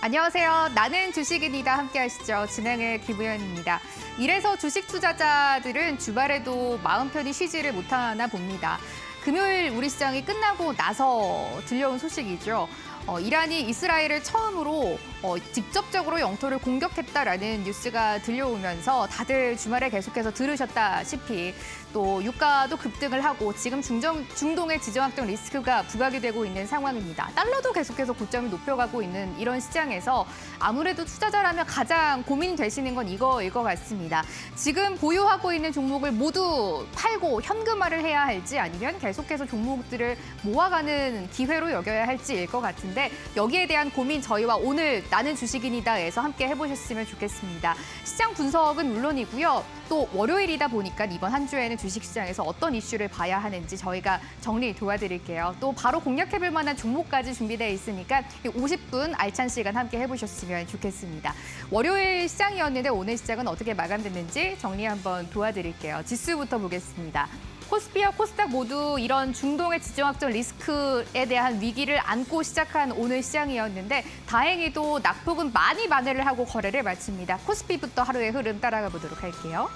안녕하세요. 나는 주식인이다 함께 하시죠. 진행의 김우현입니다. 이래서 주식 투자자들은 주말에도 마음 편히 쉬지를 못하나 봅니다. 금요일 우리 시장이 끝나고 나서 들려온 소식이죠. 이란이 이스라엘을 처음으로 직접적으로 영토를 공격했다라는 뉴스가 들려오면서 다들 주말에 계속해서 들으셨다시피 또 유가도 급등을 하고 지금 중동의 지정학적 리스크가 부각이 되고 있는 상황입니다. 달러도 계속해서 고점을 높여가고 있는 이런 시장에서 아무래도 투자자라면 가장 고민되시는 건 이거일 것 같습니다. 지금 보유하고 있는 종목을 모두 팔고 현금화를 해야 할지 아니면 계속해서 종목들을 모아가는 기회로 여겨야 할지일 것 같은데 여기에 대한 고민 저희와 오늘 나는 주식인이다에서 함께 해보셨으면 좋겠습니다. 시장 분석은 물론이고요. 또 월요일이다 보니까 이번 한 주에는 주식시장에서 어떤 이슈를 봐야 하는지 저희가 정리 도와드릴게요. 또 바로 공략해볼 만한 종목까지 준비되어 있으니까 50분 알찬 시간 함께 해보셨으면 좋겠습니다. 월요일 시장이었는데 오늘 시장은 어떻게 마감됐는지 정리 한번 도와드릴게요. 지수부터 보겠습니다. 코스피와 코스닥 모두 이런 중동의 지정학적 리스크에 대한 위기를 안고 시작한 오늘 시장이었는데 다행히도 낙폭은 많이 만회를 하고 거래를 마칩니다. 코스피부터 하루의 흐름 따라가 보도록 할게요.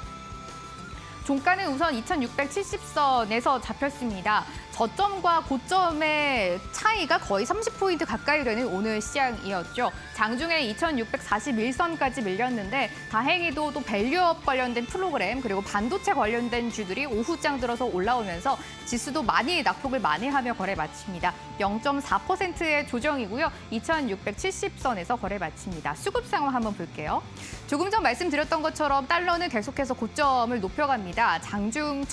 종가는 우선 2670선에서 잡혔습니다. 저점과 고점의 차이가 거의 30포인트 가까이 되는 오늘 시장이었죠. 장중에 2641선까지 밀렸는데 다행히도 또 밸류업 관련된 프로그램 그리고 반도체 관련된 주들이 오후장 들어서 올라오면서 지수도 많이 낙폭을 많이 하며 거래 마칩니다. 0.4%의 조정이고요. 2670선에서 거래 마칩니다. 수급 상황 한번 볼게요. 조금 전 말씀드렸던 것처럼 달러는 계속해서 고점을 높여갑니다. 장중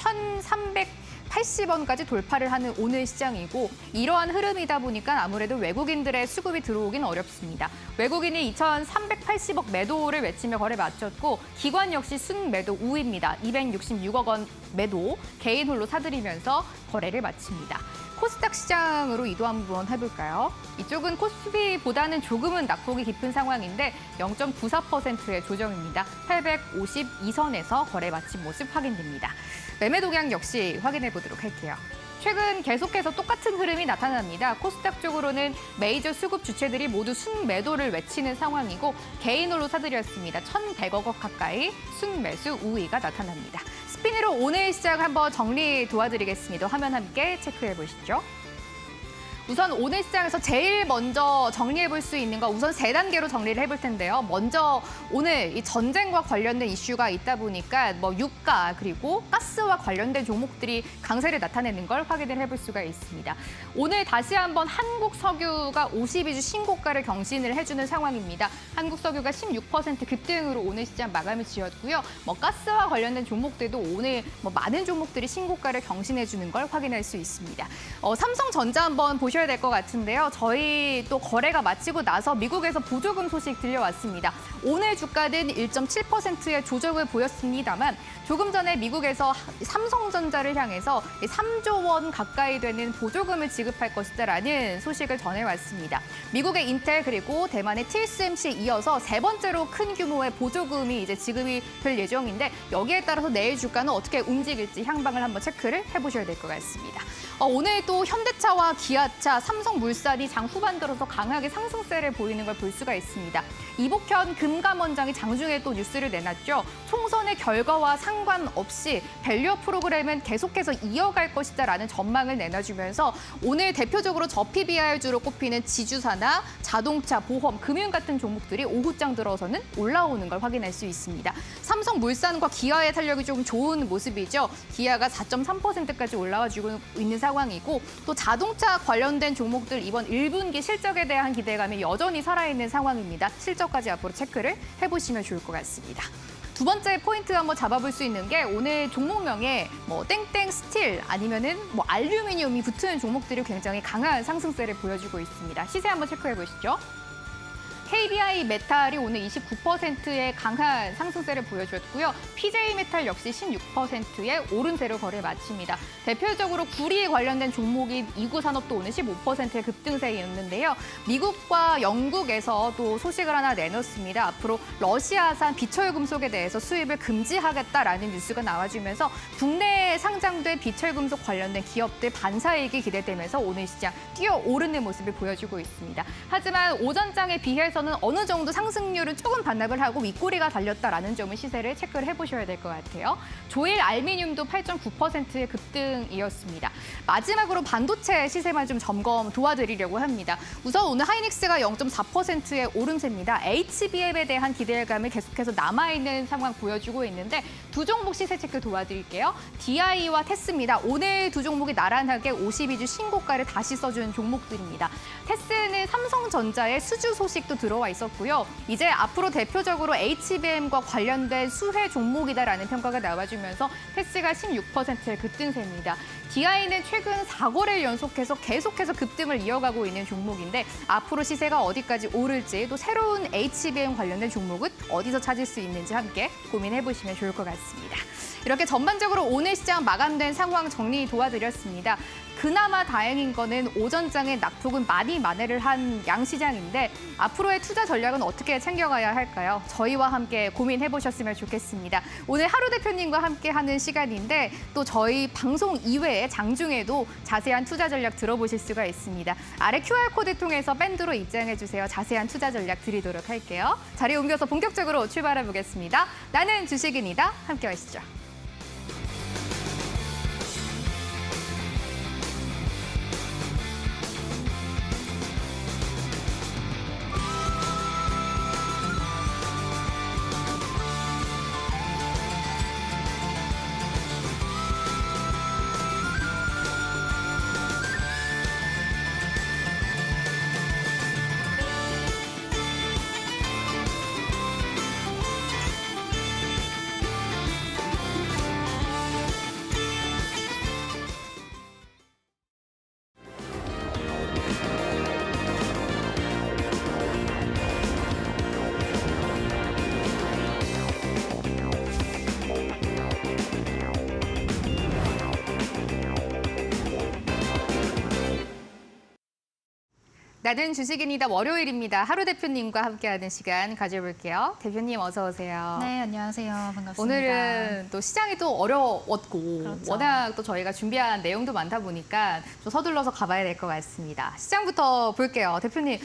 1380원까지 돌파를 하는 오늘 시장이고 이러한 흐름이다 보니까 아무래도 외국인들의 수급이 들어오긴 어렵습니다. 외국인이 2,380억 매도를 외치며 거래 마쳤고 기관 역시 순매도 우위입니다. 266억 원 매도 개인 홀로 사들이면서 거래를 마칩니다. 코스닥 시장으로 이도 한번 해볼까요? 이쪽은 코스피보다는 조금은 낙폭이 깊은 상황인데 0.94%의 조정입니다. 852선에서 거래 마친 모습 확인됩니다. 매매 동향 역시 확인해 보도록 할게요. 최근 계속해서 똑같은 흐름이 나타납니다. 코스닥 쪽으로는 메이저 수급 주체들이 모두 순매도를 외치는 상황이고 개인홀로 사들였습니다. 1,100억 원 가까이 순매수 우위가 나타납니다. 스피너로 오늘 시장 한번 정리 도와드리겠습니다. 화면 함께 체크해 보시죠. 우선 오늘 시장에서 제일 먼저 정리해 볼 수 있는 거 우선 세 단계로 정리를 해볼 텐데요. 먼저 오늘 이 전쟁과 관련된 이슈가 있다 보니까 유가 그리고 가스와 관련된 종목들이 강세를 나타내는 걸 확인을 해볼 수가 있습니다. 오늘 다시 한번 한국 석유가 52주 신고가를 경신을 해주는 상황입니다. 한국 석유가 16% 급등으로 오늘 시장 마감을 지었고요. 가스와 관련된 종목들도 오늘 많은 종목들이 신고가를 경신해주는 걸 확인할 수 있습니다. 삼성전자 한번 보셔야 될 것 같은데요. 저희 또 거래가 마치고 나서 미국에서 보조금 소식 들려왔습니다. 오늘 주가는 1.7%의 조정을 보였습니다만 조금 전에 미국에서 삼성전자를 향해서 3조 원 가까이 되는 보조금을 지급할 것이다라는 소식을 전해왔습니다. 미국의 인텔 그리고 대만의 TSMC에 이어서 세 번째로 큰 규모의 보조금이 이제 지급이 될 예정인데 여기에 따라서 내일 주가는 어떻게 움직일지 향방을 한번 체크를 해보셔야 될 것 같습니다. 오늘 또 현대차와 기아차, 삼성물산이 장 후반 들어서 강하게 상승세를 보이는 걸 볼 수가 있습니다. 이복현 금감원장이 장중에 또 뉴스를 내놨죠. 총선의 결과와 상관없이 밸류업 프로그램은 계속해서 이어갈 것이다라는 전망을 내놔주면서 오늘 대표적으로 저PBR주로 꼽히는 지주사나 자동차, 보험, 금융 같은 종목들이 오후장 들어서는 올라오는 걸 확인할 수 있습니다. 삼성물산과 기아의 탄력이 좀 좋은 모습이죠. 기아가 4.3%까지 올라와주고 있는 상황이고 또 자동차 관련된 종목들 이번 1분기 실적에 대한 기대감이 여전히 살아있는 상황입니다. 실적까지 앞으로 체크를 해보시면 좋을 것 같습니다. 두 번째 포인트 한번 잡아볼 수 있는 게 오늘 종목명에 땡땡 스틸 아니면은 알루미늄이 붙은 종목들이 굉장히 강한 상승세를 보여주고 있습니다. 시세 한번 체크해 보시죠. KBI 메탈이 오늘 29%의 강한 상승세를 보여줬고요. PJ 메탈 역시 16%의 오른세로 거래 마칩니다. 대표적으로 구리 관련된 종목인 이구산업도 오늘 15%의 급등세였는데요. 미국과 영국에서 또 소식을 하나 내놓습니다. 앞으로 러시아산 비철금속에 대해서 수입을 금지하겠다라는 뉴스가 나와주면서 국내에 상장된 비철금속 관련된 기업들 반사이익이 기대되면서 오늘 시장 뛰어오르는 모습을 보여주고 있습니다. 하지만 오전장에 비해서는 어느 정도 상승률은 조금 반납을 하고 윗꼬리가 달렸다라는 점을 시세를 체크를 해보셔야 될 것 같아요. 조일 알미늄도 8.9%의 급등이었습니다. 마지막으로 반도체 시세만 좀 점검 도와드리려고 합니다. 우선 오늘 하이닉스가 0.4%의 오름세입니다. HBM에 대한 기대감이 계속해서 남아있는 상황 보여주고 있는데 두 종목 시세 체크 도와드릴게요. DI와 테스입니다. 오늘 두 종목이 나란하게 52주 신고가를 다시 써준 종목들입니다. 테스는 삼성전자의 수주 소식도 들어와 있었고요. 이제 앞으로 대표적으로 HBM과 관련된 수혜 종목이다라는 평가가 나와주면서 테스가 16%의 급등세입니다. DI는 최근 4거래일 연속해서 계속해서 급등을 이어가고 있는 종목인데 앞으로 시세가 어디까지 오를지 또 새로운 HBM 관련된 종목은 어디서 찾을 수 있는지 함께 고민해보시면 좋을 것 같습니다. 이렇게 전반적으로 오늘 시장 마감된 상황 정리 도와드렸습니다. 그나마 다행인 거는 오전장에 낙폭은 많이 만회를 한 양시장인데 앞으로의 투자 전략은 어떻게 챙겨가야 할까요? 저희와 함께 고민해보셨으면 좋겠습니다. 오늘 하루 대표님과 함께하는 시간인데 또 저희 방송 이외에 장중에도 자세한 투자 전략 들어보실 수가 있습니다. 아래 QR코드 통해서 밴드로 입장해주세요. 자세한 투자 전략 드리도록 할게요. 자리 옮겨서 본격적으로 출발해보겠습니다. 나는 주식인이다. 함께 하시죠. 나는 주식인이다 월요일입니다. 하루 대표님과 함께하는 시간 가져볼게요. 대표님 어서 오세요. 네, 안녕하세요. 반갑습니다. 오늘은 또 시장이 또 어려웠고 그렇죠. 워낙 또 저희가 준비한 내용도 많다 보니까 좀 서둘러서 가봐야 될 것 같습니다. 시장부터 볼게요. 대표님,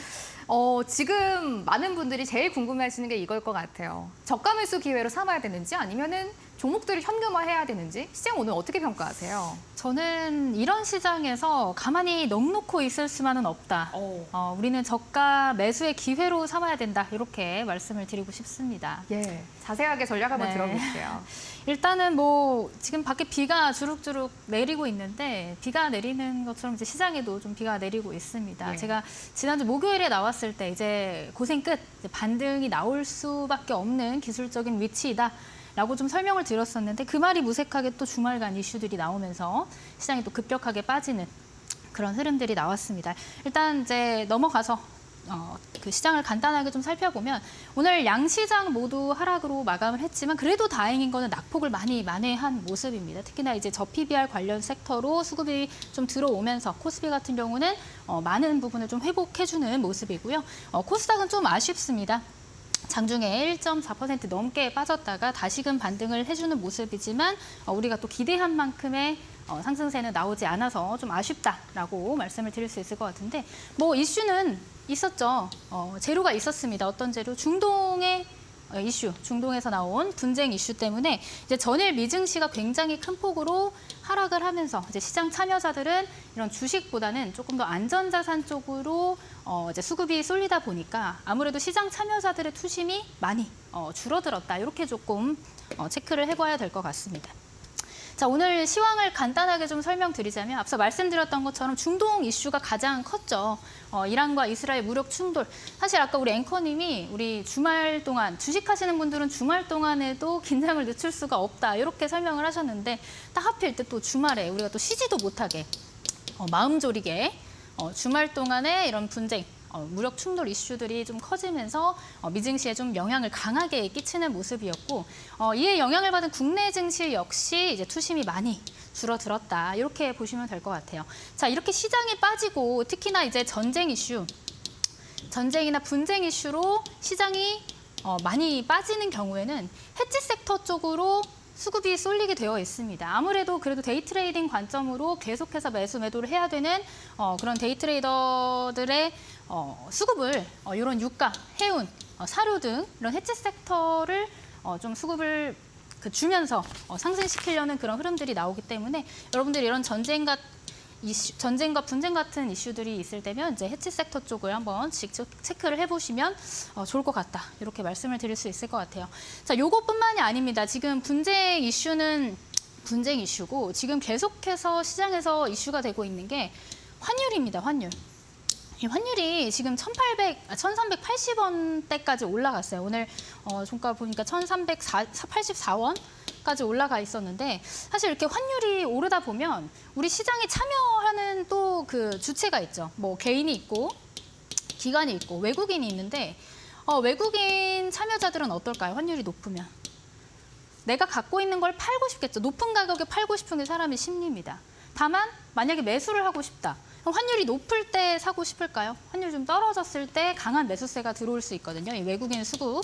지금 많은 분들이 제일 궁금해하시는 게 이걸 것 같아요. 저가 매수 기회로 삼아야 되는지 아니면은 종목들을 현금화해야 되는지 시장 오늘 어떻게 평가하세요? 저는 이런 시장에서 가만히 넋 놓고 있을 수만은 없다. 우리는 저가 매수의 기회로 삼아야 된다. 이렇게 말씀을 드리고 싶습니다. 예, 자세하게 전략 한번 네. 들어볼게요. 일단은 뭐 지금 밖에 비가 주룩주룩 내리고 있는데 비가 내리는 것처럼 이제 시장에도 좀 비가 내리고 있습니다. 예. 제가 지난주 목요일에 나왔을 때 이제 고생 끝 이제 반등이 나올 수밖에 없는 기술적인 위치이다. 라고 좀 설명을 드렸었는데 그 말이 무색하게 또 주말간 이슈들이 나오면서 시장이 또 급격하게 빠지는 그런 흐름들이 나왔습니다. 일단 이제 넘어가서 그 시장을 간단하게 좀 살펴보면 오늘 양시장 모두 하락으로 마감을 했지만 그래도 다행인 거는 낙폭을 많이 만회한 모습입니다. 특히나 이제 저PBR 관련 섹터로 수급이 좀 들어오면서 코스피 같은 경우는 많은 부분을 좀 회복해주는 모습이고요. 코스닥은 좀 아쉽습니다. 장중에 1.4% 넘게 빠졌다가 다시금 반등을 해주는 모습이지만 우리가 또 기대한 만큼의 상승세는 나오지 않아서 좀 아쉽다라고 말씀을 드릴 수 있을 것 같은데 뭐 이슈는 있었죠. 재료가 있었습니다. 어떤 재료? 중동의 이슈, 중동에서 나온 분쟁 이슈 때문에 이제 전일 미증시가 굉장히 큰 폭으로 하락을 하면서 이제 시장 참여자들은 이런 주식보다는 조금 더 안전자산 쪽으로 이제 수급이 쏠리다 보니까 아무래도 시장 참여자들의 투심이 많이 줄어들었다. 이렇게 조금 체크를 해봐야 될 것 같습니다. 자, 오늘 시황을 간단하게 좀 설명드리자면 앞서 말씀드렸던 것처럼 중동 이슈가 가장 컸죠. 이란과 이스라엘 무력 충돌. 사실 아까 우리 앵커님이 우리 주말 동안 주식하시는 분들은 주말 동안에도 긴장을 늦출 수가 없다. 이렇게 설명을 하셨는데 딱 하필 때 또 주말에 우리가 또 쉬지도 못하게 마음 졸이게 주말 동안에 이런 분쟁 무력 충돌 이슈들이 좀 커지면서 미증시에 좀 영향을 강하게 끼치는 모습이었고 이에 영향을 받은 국내 증시 역시 이제 투심이 많이 줄어들었다. 이렇게 보시면 될 것 같아요. 자, 이렇게 시장이 빠지고 특히나 이제 전쟁 이슈, 전쟁이나 분쟁 이슈로 시장이 많이 빠지는 경우에는 해지 섹터 쪽으로 수급이 쏠리게 되어 있습니다. 아무래도 그래도 데이 트레이딩 관점으로 계속해서 매수 매도를 해야 되는 그런 데이 트레이더들의 수급을 이런 유가, 해운, 사료 등 이런 해치 섹터를 좀 수급을 주면서 상승시키려는 그런 흐름들이 나오기 때문에 여러분들이 이런 전쟁과 분쟁 같은 이슈들이 있을 때면 이제 해치 섹터 쪽을 한번 직접 체크를 해보시면 좋을 것 같다. 이렇게 말씀을 드릴 수 있을 것 같아요. 자, 요것뿐만이 아닙니다. 지금 분쟁 이슈는 분쟁 이슈고 지금 계속해서 시장에서 이슈가 되고 있는 게 환율입니다. 환율. 이 환율이 지금 1380원대까지 올라갔어요. 오늘 종가 보니까 1384원까지 올라가 있었는데 사실 이렇게 환율이 오르다 보면 우리 시장에 참여하는 또 그 주체가 있죠. 뭐 개인이 있고 기관이 있고 외국인이 있는데 외국인 참여자들은 어떨까요? 환율이 높으면. 내가 갖고 있는 걸 팔고 싶겠죠. 높은 가격에 팔고 싶은 게 사람의 심리입니다. 다만 만약에 매수를 하고 싶다. 그럼 환율이 높을 때 사고 싶을까요? 환율이 좀 떨어졌을 때 강한 매수세가 들어올 수 있거든요. 이 외국인 수급.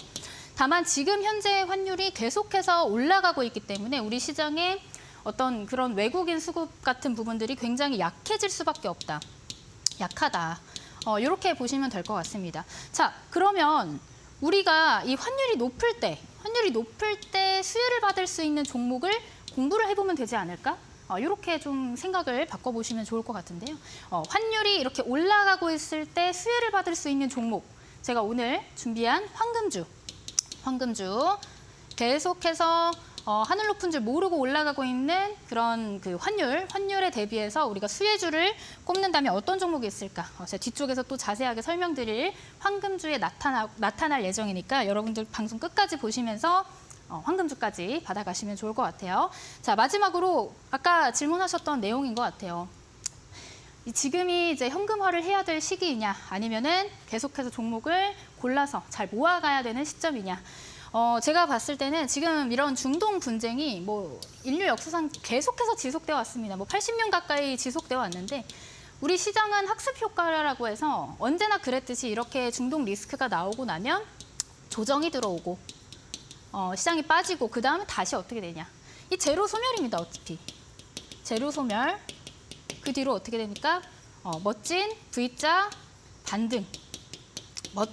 다만 지금 현재 환율이 계속해서 올라가고 있기 때문에 우리 시장에 어떤 그런 외국인 수급 같은 부분들이 굉장히 약해질 수밖에 없다. 약하다. 이렇게 보시면 될 것 같습니다. 자, 그러면 우리가 이 환율이 높을 때 수혜를 받을 수 있는 종목을 공부를 해보면 되지 않을까? 이렇게 좀 생각을 바꿔보시면 좋을 것 같은데요. 환율이 이렇게 올라가고 있을 때 수혜를 받을 수 있는 종목. 제가 오늘 준비한 황금주 계속해서 하늘 높은 줄 모르고 올라가고 있는 그런 그 환율에 대비해서 우리가 수혜주를 꼽는다면 어떤 종목이 있을까? 제가 뒤쪽에서 또 자세하게 설명드릴 황금주에 나타날 예정이니까 여러분들 방송 끝까지 보시면서 황금주까지 받아가시면 좋을 것 같아요. 자, 마지막으로 아까 질문하셨던 내용인 것 같아요. 지금이 이제 현금화를 해야 될 시기이냐 아니면은 계속해서 종목을 골라서 잘 모아가야 되는 시점이냐. 제가 봤을 때는 지금 이런 중동 분쟁이 뭐 인류 역사상 계속해서 지속되어 왔습니다. 뭐 80년 가까이 지속되어 왔는데 우리 시장은 학습 효과라고 해서 언제나 그랬듯이 이렇게 중동 리스크가 나오고 나면 조정이 들어오고 시장이 빠지고 그 다음에 다시 어떻게 되냐. 이 제로 소멸입니다. 어차피. 제로 소멸. 그 뒤로 어떻게 되니까 멋진 V자 반등.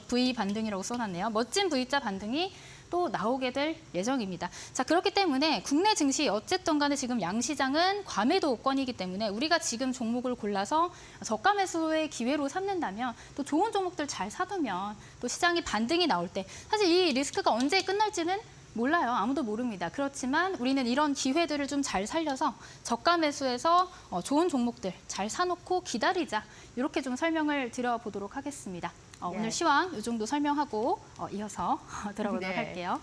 V 반등이라고 써놨네요. 멋진 V자 반등이 또 나오게 될 예정입니다. 자, 그렇기 때문에 국내 증시 어쨌든 간에 지금 양시장은 과매도권이기 때문에 우리가 지금 종목을 골라서 저가 매수의 기회로 삼는다면 또 좋은 종목들 잘 사두면 또 시장이 반등이 나올 때 사실 이 리스크가 언제 끝날지는 몰라요. 아무도 모릅니다. 그렇지만 우리는 이런 기회들을 좀 잘 살려서 저가 매수해서 좋은 종목들 잘 사놓고 기다리자. 이렇게 좀 설명을 드려보도록 하겠습니다. 오늘 시황 이 정도 설명하고 이어서 들어보도록 할게요.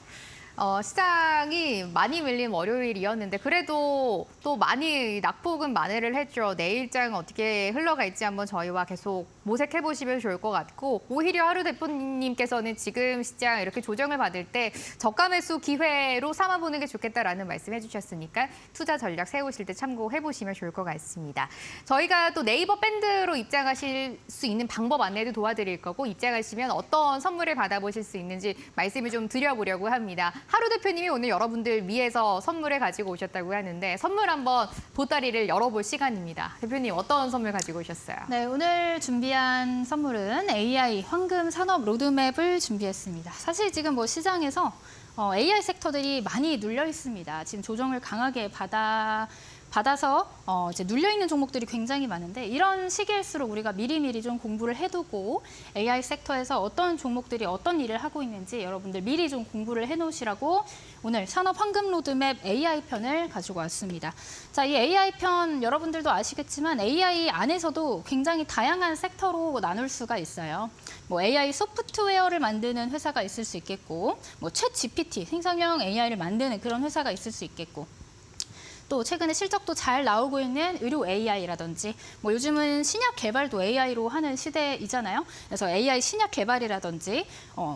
시장이 많이 밀린 월요일이었는데 그래도 또 많이 낙폭은 만회를 했죠. 내일장 어떻게 흘러갈지 한번 저희와 계속 모색해 보시면 좋을 것 같고 오히려 하루 대표님께서는 지금 시장 이렇게 조정을 받을 때 저가 매수 기회로 삼아보는 게 좋겠다라는 말씀해 주셨으니까 투자 전략 세우실 때 참고해 보시면 좋을 것 같습니다. 저희가 또 네이버 밴드로 입장하실 수 있는 방법 안내도 도와드릴 거고 입장하시면 어떤 선물을 받아보실 수 있는지 말씀을 좀 드려보려고 합니다. 하루 대표님이 오늘 여러분들 위해서 선물을 가지고 오셨다고 하는데 선물 한번 보따리를 열어볼 시간입니다. 대표님 어떤 선물 가지고 오셨어요? 네, 오늘 준비한 선물은 AI 황금 산업 로드맵을 준비했습니다. 사실 지금 뭐 시장에서 AI 섹터들이 많이 눌려 있습니다. 지금 조정을 강하게 받아서 이제 눌려 있는 종목들이 굉장히 많은데 이런 시기일수록 우리가 미리미리 좀 공부를 해두고 AI 섹터에서 어떤 종목들이 어떤 일을 하고 있는지 여러분들 미리 좀 공부를 해놓으시라고 오늘 산업 황금 로드맵 AI 편을 가지고 왔습니다. 자, 이 AI 편 여러분들도 아시겠지만 AI 안에서도 굉장히 다양한 섹터로 나눌 수가 있어요. 뭐 AI 소프트웨어를 만드는 회사가 있을 수 있겠고, 뭐 챗 GPT 생성형 AI를 만드는 그런 회사가 있을 수 있겠고. 또 최근에 실적도 잘 나오고 있는 의료 AI라든지 뭐 요즘은 신약 개발도 AI로 하는 시대이잖아요. 그래서 AI 신약 개발이라든지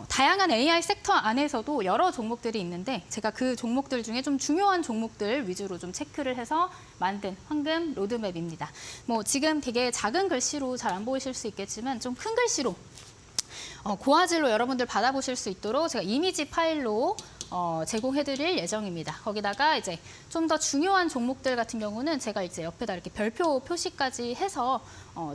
다양한 AI 섹터 안에서도 여러 종목들이 있는데 제가 그 종목들 중에 좀 중요한 종목들 위주로 좀 체크를 해서 만든 황금 로드맵입니다. 뭐 지금 되게 작은 글씨로 잘 안 보이실 수 있겠지만 좀 큰 글씨로 고화질로 여러분들 받아보실 수 있도록 제가 이미지 파일로 제공해드릴 예정입니다. 거기다가 이제 좀 더 중요한 종목들 같은 경우는 제가 이제 옆에다 이렇게 별표 표시까지 해서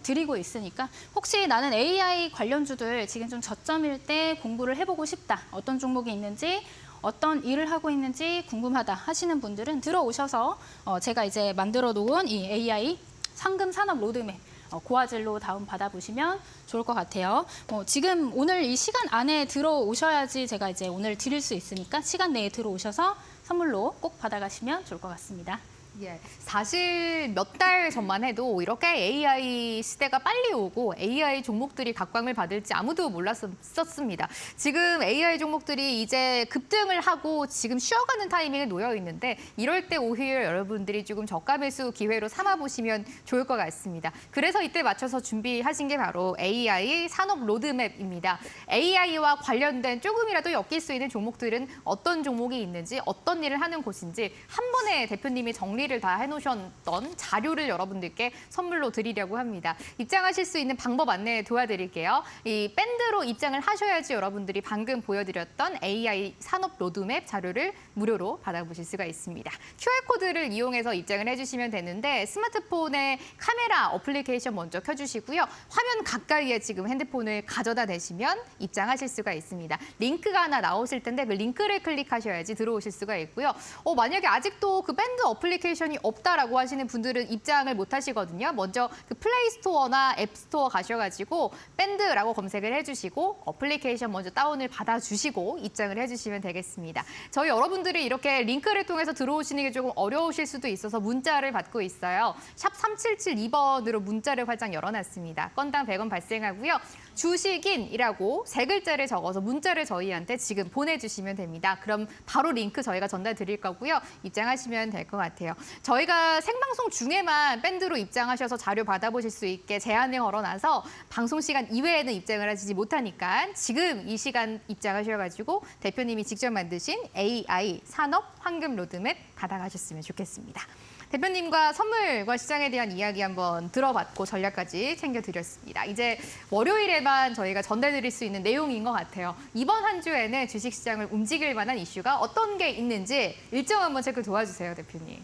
드리고 있으니까 혹시 나는 AI 관련주들 지금 좀 저점일 때 공부를 해보고 싶다. 어떤 종목이 있는지 어떤 일을 하고 있는지 궁금하다 하시는 분들은 들어오셔서 제가 이제 만들어 놓은 이 AI 상금 산업 로드맵 고화질로 다운 받아보시면 좋을 것 같아요. 지금 오늘 이 시간 안에 들어오셔야지 제가 이제 오늘 드릴 수 있으니까 시간 내에 들어오셔서 선물로 꼭 받아가시면 좋을 것 같습니다. 예, 사실 몇 달 전만 해도 이렇게 AI 시대가 빨리 오고 AI 종목들이 각광을 받을지 아무도 몰랐었습니다. 지금 AI 종목들이 이제 급등을 하고 지금 쉬어가는 타이밍에 놓여 있는데 이럴 때 오히려 여러분들이 조금 저가 매수 기회로 삼아보시면 좋을 것 같습니다. 그래서 이때 맞춰서 준비하신 게 바로 AI 산업 로드맵입니다. AI와 관련된 조금이라도 엮일 수 있는 종목들은 어떤 종목이 있는지 어떤 일을 하는 곳인지 한 번에 대표님이 정리를 다 해놓으셨던 자료를 여러분들께 선물로 드리려고 합니다. 입장하실 수 있는 방법 안내 도와드릴게요. 이 밴드로 입장을 하셔야지 여러분들이 방금 보여드렸던 AI 산업 로드맵 자료를 무료로 받아보실 수가 있습니다. QR코드를 이용해서 입장을 해주시면 되는데 스마트폰에 카메라 어플리케이션 먼저 켜주시고요. 화면 가까이에 지금 핸드폰을 가져다 대시면 입장하실 수가 있습니다. 링크가 하나 나오실 텐데 그 링크를 클릭하셔야지 들어오실 수가 있고요. 만약에 아직도 그 밴드 어플리케이션이 없다라고 하시는 분들은 입장을 못 하시거든요. 먼저 그 플레이스토어나 앱스토어 가셔가지고 밴드라고 검색을 해주시고 어플리케이션 먼저 다운을 받아주시고 입장을 해주시면 되겠습니다. 저희 여러분들이 이렇게 링크를 통해서 들어오시는 게 조금 어려우실 수도 있어서 문자를 받고 있어요. 샵 3772번으로 문자를 활짝 열어놨습니다. 건당 100원 발생하고요. 주식인이라고 세 글자를 적어서 문자를 저희한테 지금 보내주시면 됩니다. 그럼 바로 링크 저희가 전달 드릴 거고요. 입장하시면 될 것 같아요. 저희가 생방송 중에만 밴드로 입장하셔서 자료 받아보실 수 있게 제한을 걸어놔서 방송 시간 이외에는 입장을 하시지 못하니까 지금 이 시간 입장하셔가지고 대표님이 직접 만드신 AI 산업 황금 로드맵 받아가셨으면 좋겠습니다. 대표님과 선물과 시장에 대한 이야기 한번 들어봤고 전략까지 챙겨드렸습니다. 이제 월요일에만 저희가 전달드릴 수 있는 내용인 것 같아요. 이번 한 주에는 주식시장을 움직일 만한 이슈가 어떤 게 있는지 일정 한번 체크 도와주세요, 대표님.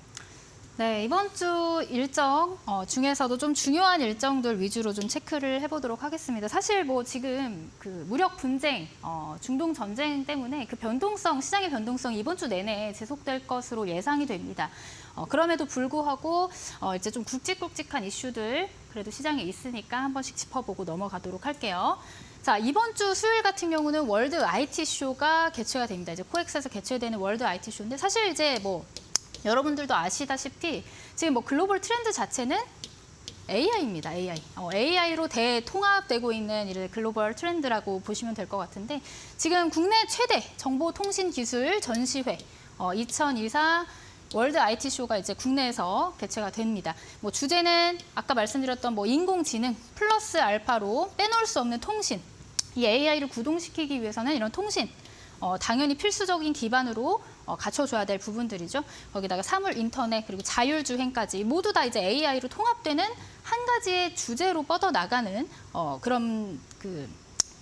네, 이번 주 일정 중에서도 좀 중요한 일정들 위주로 좀 체크를 해보도록 하겠습니다. 사실 뭐 지금 그 무력 분쟁, 중동 전쟁 때문에 그 변동성, 시장의 변동성이 이번 주 내내 지속될 것으로 예상이 됩니다. 그럼에도 불구하고 이제 좀 굵직굵직한 이슈들 그래도 시장에 있으니까 한 번씩 짚어보고 넘어가도록 할게요. 자, 이번 주 수요일 같은 경우는 월드 IT 쇼가 개최가 됩니다. 이제 코엑스에서 개최되는 월드 IT 쇼인데 사실 이제 뭐 여러분들도 아시다시피 지금 뭐 글로벌 트렌드 자체는 AI입니다. AI. AI로 대통합되고 있는 이런 글로벌 트렌드라고 보시면 될 것 같은데 지금 국내 최대 정보통신기술 전시회 2024 월드 IT 쇼가 이제 국내에서 개최가 됩니다. 뭐 주제는 아까 말씀드렸던 뭐 인공지능 플러스 알파로 빼놓을 수 없는 통신. 이 AI를 구동시키기 위해서는 이런 통신 당연히 필수적인 기반으로 갖춰줘야 될 부분들이죠. 거기다가 사물 인터넷 그리고 자율주행까지 모두 다 이제 AI로 통합되는 한 가지의 주제로 뻗어나가는 그런 그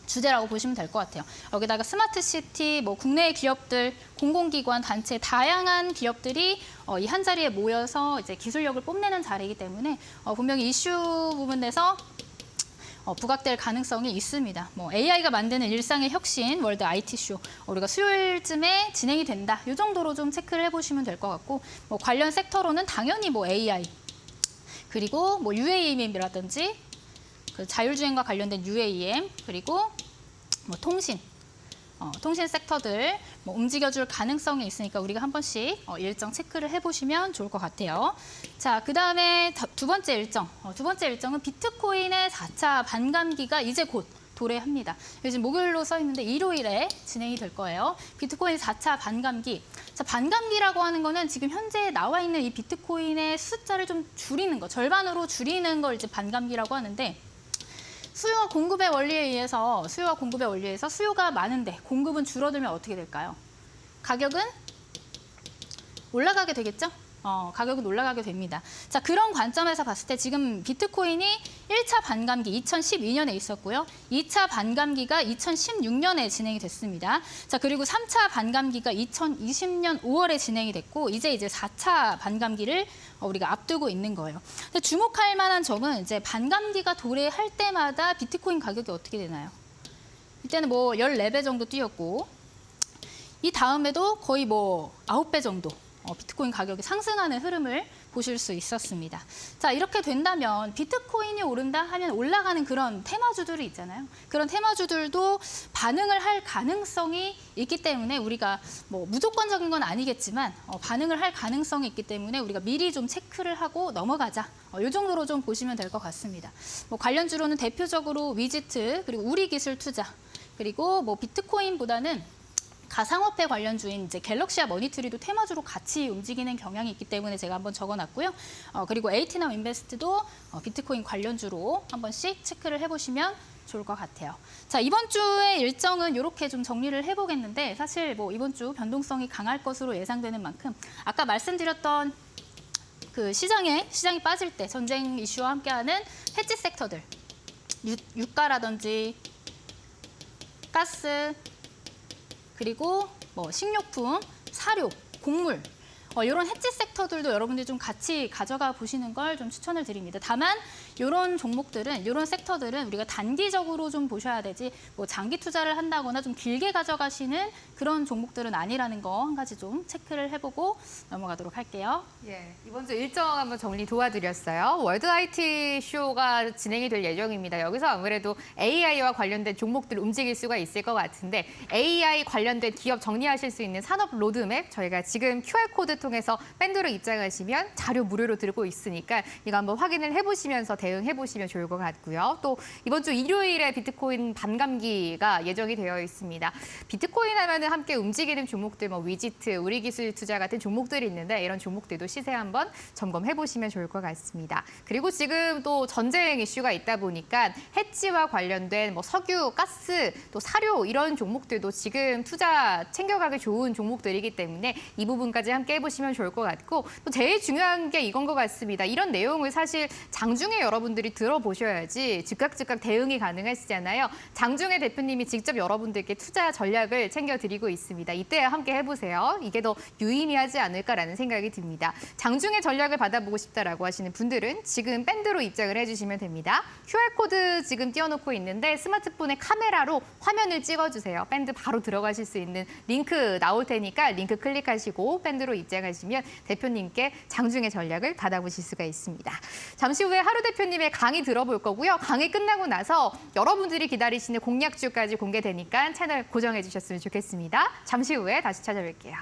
주제라고 보시면 될 것 같아요. 여기다가 스마트시티, 뭐 국내 기업들, 공공기관, 단체 다양한 기업들이 이 한 자리에 모여서 이제 기술력을 뽐내는 자리이기 때문에 분명히 이슈 부분에서 부각될 가능성이 있습니다. 뭐 AI가 만드는 일상의 혁신 월드 IT 쇼 우리가 수요일쯤에 진행이 된다. 이 정도로 좀 체크를 해보시면 될 것 같고 뭐 관련 섹터로는 당연히 뭐 AI 그리고 뭐 UAM이라든지 그 자율주행과 관련된 UAM 그리고 뭐 통신 섹터들 뭐 움직여줄 가능성이 있으니까 우리가 한 번씩 일정 체크를 해보시면 좋을 것 같아요. 자, 그다음에 두 번째 일정. 두 번째 일정은 비트코인의 4차 반감기가 이제 곧 도래합니다. 요즘 목요일로 써 있는데 일요일에 진행이 될 거예요. 비트코인 4차 반감기. 자, 반감기라고 하는 거는 지금 현재 나와 있는 이 비트코인의 숫자를 좀 줄이는 거, 절반으로 줄이는 걸 이제 반감기라고 하는데 수요와 공급의 원리에 의해서 수요가 많은데 공급은 줄어들면 어떻게 될까요? 가격은 올라가게 되겠죠? 가격은 올라가게 됩니다. 자, 그런 관점에서 봤을 때 지금 비트코인이 1차 반감기 2012년에 있었고요. 2차 반감기가 2016년에 진행이 됐습니다. 자, 그리고 3차 반감기가 2020년 5월에 진행이 됐고 이제 4차 반감기를 우리가 앞두고 있는 거예요. 근데 주목할 만한 점은 이제 반감기가 도래할 때마다 비트코인 가격이 어떻게 되나요? 이때는 뭐 14배 정도 뛰었고 이 다음에도 거의 뭐 9배 정도 비트코인 가격이 상승하는 흐름을 보실 수 있었습니다. 자, 이렇게 된다면 비트코인이 오른다 하면 올라가는 그런 테마주들이 있잖아요. 그런 테마주들도 반응을 할 가능성이 있기 때문에 우리가 뭐 무조건적인 건 아니겠지만 반응을 할 가능성이 있기 때문에 우리가 미리 좀 체크를 하고 넘어가자. 이 정도로 좀 보시면 될 것 같습니다. 뭐 관련주로는 대표적으로 위지트 그리고 우리기술투자 그리고 뭐 비트코인보다는 가상화폐 관련주인 이제 갤럭시와 머니트리도 테마주로 같이 움직이는 경향이 있기 때문에 제가 한번 적어놨고요. 그리고 에이티나우 인베스트도 비트코인 관련주로 한 번씩 체크를 해보시면 좋을 것 같아요. 자, 이번 주의 일정은 이렇게 좀 정리를 해보겠는데 사실 뭐 이번 주 변동성이 강할 것으로 예상되는 만큼 아까 말씀드렸던 그 시장이 빠질 때 전쟁 이슈와 함께하는 해지 섹터들, 유가라든지 가스, 그리고 뭐 식료품, 사료, 곡물 이런 해지 섹터들도 여러분들이 좀 같이 가져가 보시는 걸 좀 추천을 드립니다. 다만 이런 종목들은, 이런 섹터들은 우리가 단기적으로 좀 보셔야 되지 뭐 장기 투자를 한다거나 좀 길게 가져가시는 그런 종목들은 아니라는 거 한 가지 좀 체크를 해보고 넘어가도록 할게요. 예, 이번 주 일정 한번 정리 도와드렸어요. 월드 IT 쇼가 진행이 될 예정입니다. 여기서 아무래도 AI와 관련된 종목들 움직일 수가 있을 것 같은데 AI 관련된 기업 정리하실 수 있는 산업 로드맵 저희가 지금 QR코드 통해서 밴드로 입장하시면 자료 무료로 들고 있으니까 이거 한번 확인을 해보시면서 대응해보시면 좋을 것 같고요. 또 이번 주 일요일에 비트코인 반감기가 예정이 되어 있습니다. 비트코인 하면은 함께 움직이는 종목들, 뭐 위지트, 우리기술투자 같은 종목들이 있는데 이런 종목들도 시세 한번 점검해보시면 좋을 것 같습니다. 그리고 지금 또 전쟁 이슈가 있다 보니까 해치와 관련된 뭐 석유, 가스, 또 사료 이런 종목들도 지금 투자 챙겨가기 좋은 종목들이기 때문에 이 부분까지 함께 해보시면 좋을 것 같고 또 제일 중요한 게 이건 것 같습니다. 이런 내용을 사실 장중에 여러분들이 들어보셔야지 즉각 대응이 가능하시잖아요. 장중에 대표님이 직접 여러분들께 투자 전략을 챙겨드리고 있습니다. 이때 함께 해보세요. 이게 더 유의미하지 않을까라는 생각이 듭니다. 장중에 전략을 받아보고 싶다라고 하시는 분들은 지금 밴드로 입장을 해주시면 됩니다. QR코드 지금 띄워놓고 있는데 스마트폰의 카메라로 화면을 찍어주세요. 밴드 바로 들어가실 수 있는 링크 나올 테니까 링크 클릭하시고 밴드로 입장하시면 대표님께 장중에 전략을 받아보실 수가 있습니다. 잠시 후에 하루 대표님의 강의 들어볼 거고요. 강의 끝나고 나서 여러분들이 기다리시는 공략주까지 공개되니까 채널 고정해 주셨으면 좋겠습니다. 잠시 후에 다시 찾아뵐게요.